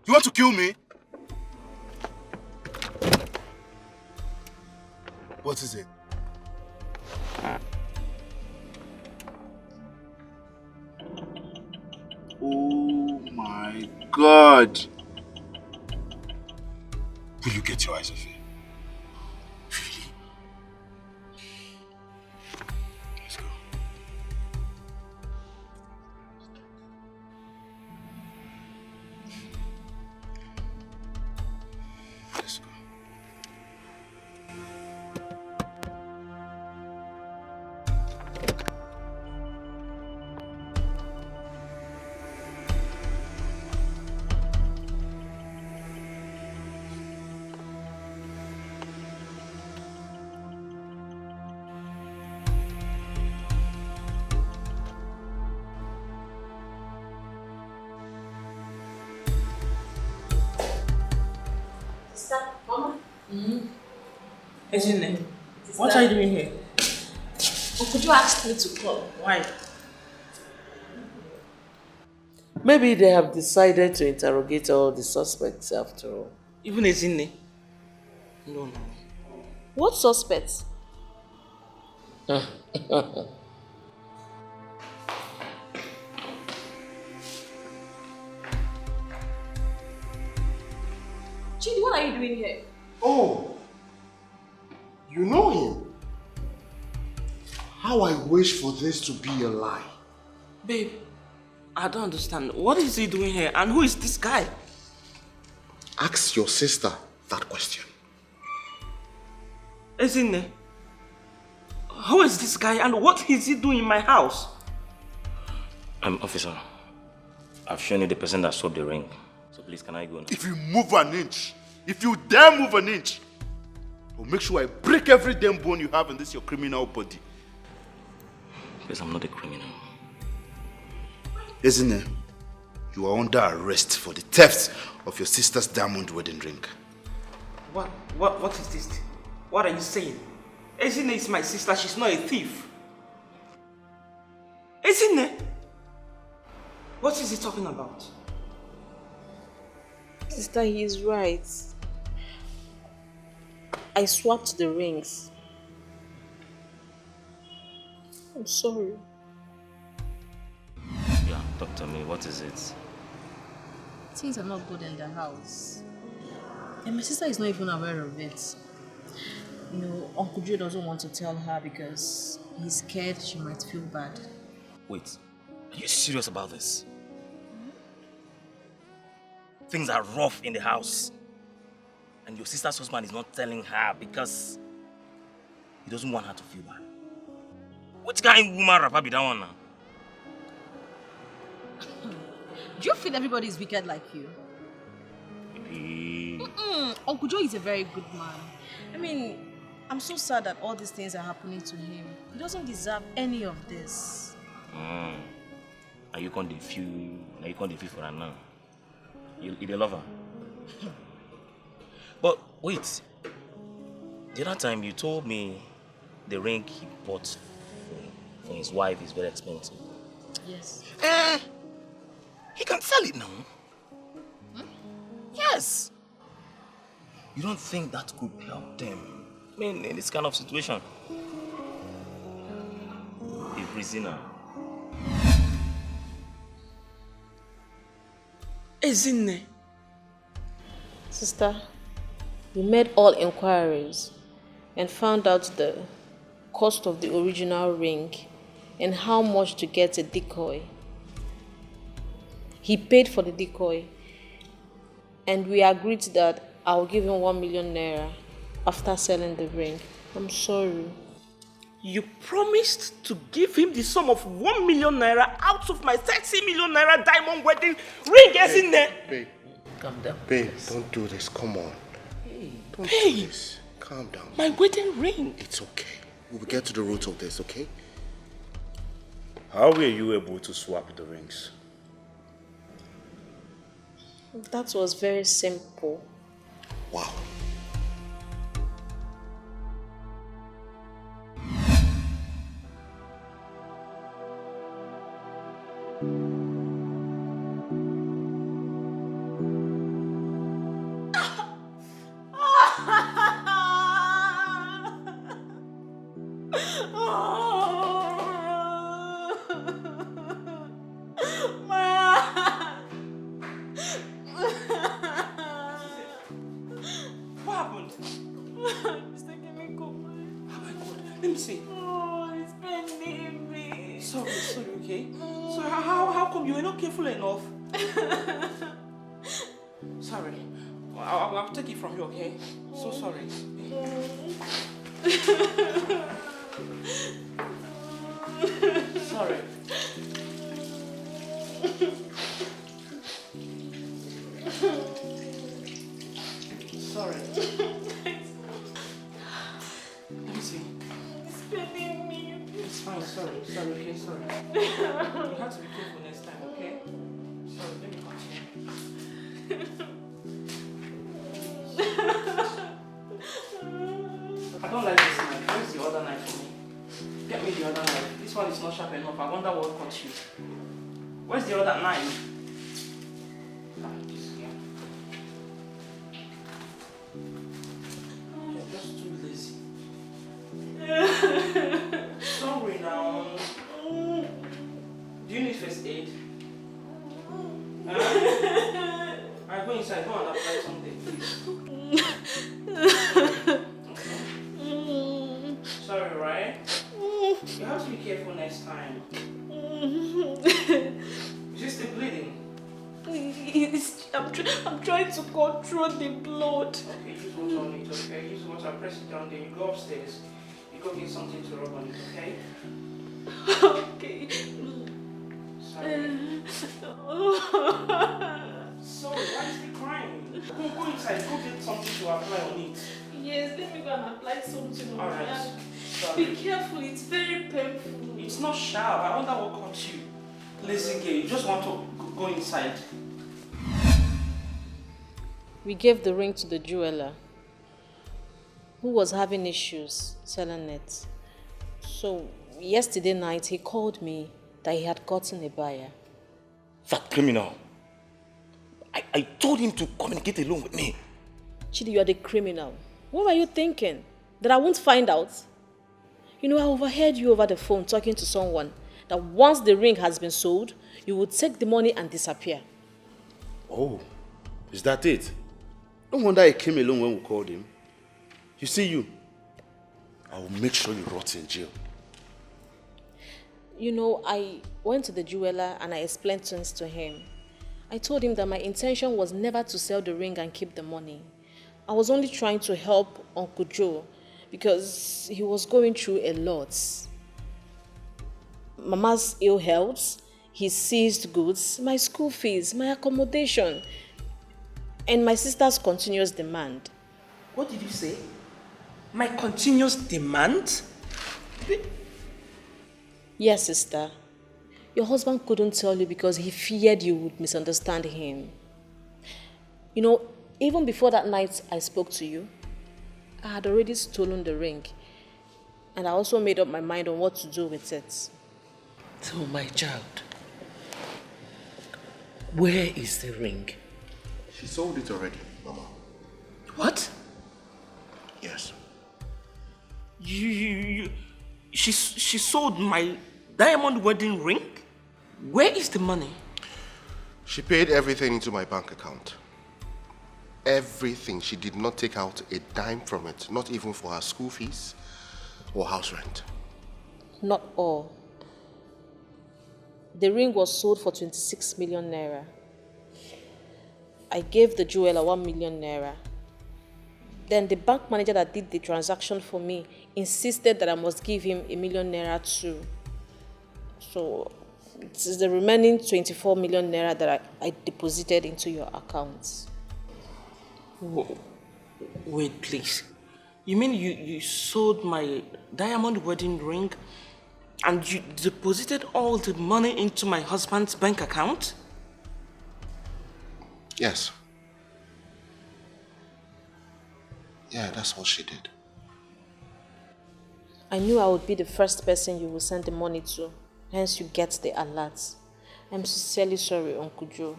You want to kill me? What is it? Oh my God! Will you get your eyes off it? Really? Let's go. Let's go. Isn't it? What are you doing here? Or could you ask me to come? Why? Maybe they have decided to interrogate all the suspects after all. Even Ezinne? No. What suspects? Chidi, what are you doing here? Oh, you know him? How I wish for this to be a lie. Babe, I don't understand. What is he doing here? And who is this guy? Ask your sister that question. Ezinne, who is this guy and what is he doing in my house? Officer, I've shown you the person that swapped the ring. So please, can I go now? If you move an inch, if you dare move an inch, I'll make sure I break every damn bone you have in this your criminal body. Please, I'm not a criminal. Isn't it? You are under arrest for the theft of your sister's diamond wedding ring. What is this? What are you saying? Ezinne is my sister, she's not a thief. Ezinne? What is he talking about? Sister, he is right. I swapped the rings. I'm sorry. Yeah, talk to me. What is it? Things are not good in the house. And my sister is not even aware of it. You know, Uncle Joe doesn't want to tell her because he's scared she might feel bad. Wait, are you serious about this? Things are rough in the house. And your sister's husband is not telling her because he doesn't want her to feel bad. Which kind of woman rapper be that one now? Do you feel everybody is wicked like you? Uncle Joe is a very good man. I mean, I'm so sad that all these things are happening to him. He doesn't deserve any of this. Are you going to feel for her now? You the lover? But wait, the other time you told me the ring he bought for his wife is very expensive. Yes. He can sell it now. Yes. You don't think that could help them? I mean, in this kind of situation. A prisoner. Ezinne. Sister, we made all inquiries and found out the cost of the original ring and how much to get a decoy. He paid for the decoy and we agreed that I'll give him 1 million naira after selling the ring. I'm sorry. You promised to give him the sum of 1 million naira out of my 30 million naira diamond wedding ring, Ezinne. Babe, calm down. Babe, don't do this. Come on. Don't Babe, do this. Calm down. My wedding ring. It's okay. We'll get to the root of this, okay? How were you able to swap the rings? That was very simple. Wow. I'll take it from you, okay? So sorry. Sorry. Sorry. Let me see. It's paining me. It's fine, sorry, okay, sorry. You have to be careful next time, okay? Sorry, let me continue. This one is not sharp enough. I wonder what cut you. Where's the other knife? Ah, this here. You're just too lazy. Sorry now. Do you need first aid? Alright, go inside. Go and apply something, please. Sorry, right? You have to be careful next time. Is it still bleeding? I'm trying to control the blood. Okay, use water on it, okay? Use water, press it down, then you go upstairs. You go get something to rub on it, okay? Okay. Sorry. Sorry, why is he crying? Go inside, go get something to apply on it. Yes, let me go and apply something on Alright. it. Be careful, it's very painful. It's not sharp. I wonder what caught you. Listen, girl, you just want to go inside. We gave the ring to the jeweler who was having issues selling it. So yesterday night he called me that he had gotten a buyer. That criminal. I told him to communicate alone with me. Chidi, you are the criminal. What were you thinking? That I won't find out? You know, I overheard you over the phone talking to someone that once the ring has been sold, you would take the money and disappear. Oh, is that it? No wonder he came alone when we called him. You see you, I will make sure you rot in jail. You know, I went to the jeweler and I explained things to him. I told him that my intention was never to sell the ring and keep the money. I was only trying to help Uncle Joe because he was going through a lot. Mama's ill health, his seized goods, my school fees, my accommodation, and my sister's continuous demand. What did you say? My continuous demand? Yes, sister. Your husband couldn't tell you because he feared you would misunderstand him. You know, even before that night I spoke to you, I had already stolen the ring. And I also made up my mind on what to do with it. So, my child, where is the ring? She sold it already, Mama. What? Yes. She sold my diamond wedding ring? Where is the money? She paid everything into my bank account. Everything. She did not take out a dime from it, not even for her school fees or house rent. Not all. The ring was sold for 26 million naira. I gave the jeweler 1 million naira. Then the bank manager that did the transaction for me insisted that I must give him 1 million naira too. So it is the remaining 24 million naira that I deposited into your account. Wait, please. You mean you sold my diamond wedding ring and you deposited all the money into my husband's bank account? Yes. Yeah, that's what she did. I knew I would be the first person you would send the money to. Hence you get the alert. I'm sincerely sorry, Uncle Joe.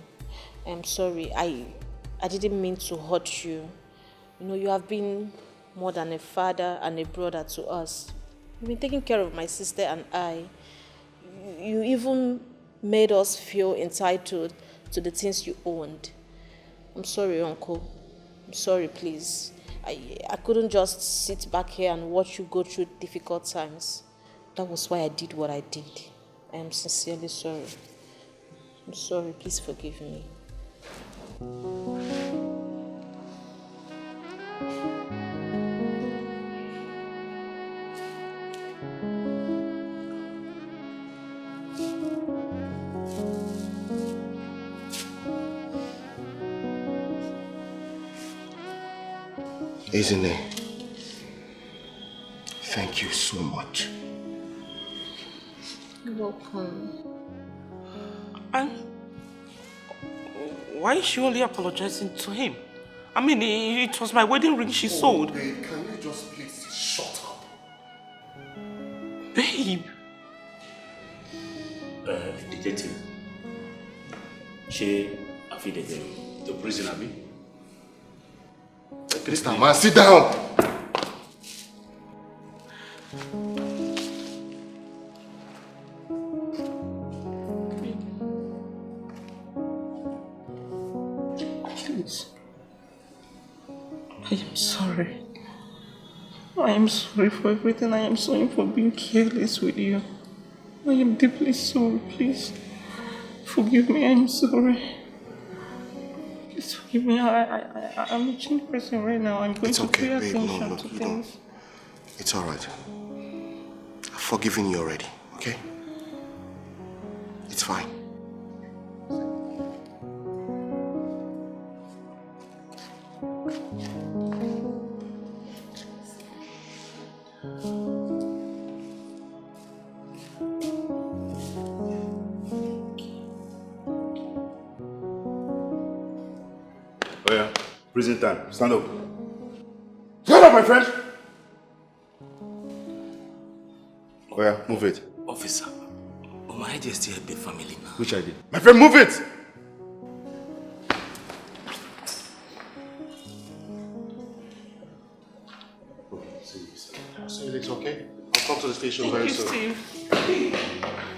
I'm sorry. I didn't mean to hurt you. You know, you have been more than a father and a brother to us. You've been taking care of my sister and I. You even made us feel entitled to the things you owned. I'm sorry, Uncle. I'm sorry, please. I couldn't just sit back here and watch you go through difficult times. That was why I did what I did. I am sincerely sorry. I'm sorry, please forgive me. Isn't thank you so much. You're welcome. And why is she only apologizing to him? I mean, it was my wedding ring she sold. Babe, can you just please shut up? Babe, Detective. She affidavit. The prison, Abi. Mr. Man, sit down! Please. I am sorry. I am sorry for everything. I am sorry for being careless with you. I am deeply sorry. Please forgive me. I am sorry. Please forgive me. I'm a changed person right now. I'm going It's to okay, pay babe. attention No, to you things. don't. It's alright. I've forgiven you already, okay? It's fine. Oh yeah, prison time. Stand up. Stand up, my friend! Oh yeah, move it. Officer, my idea is to help the family now. Which idea? My friend, move it! I'll see you later, okay? I'll come to the station very Thank you, soon. Steve.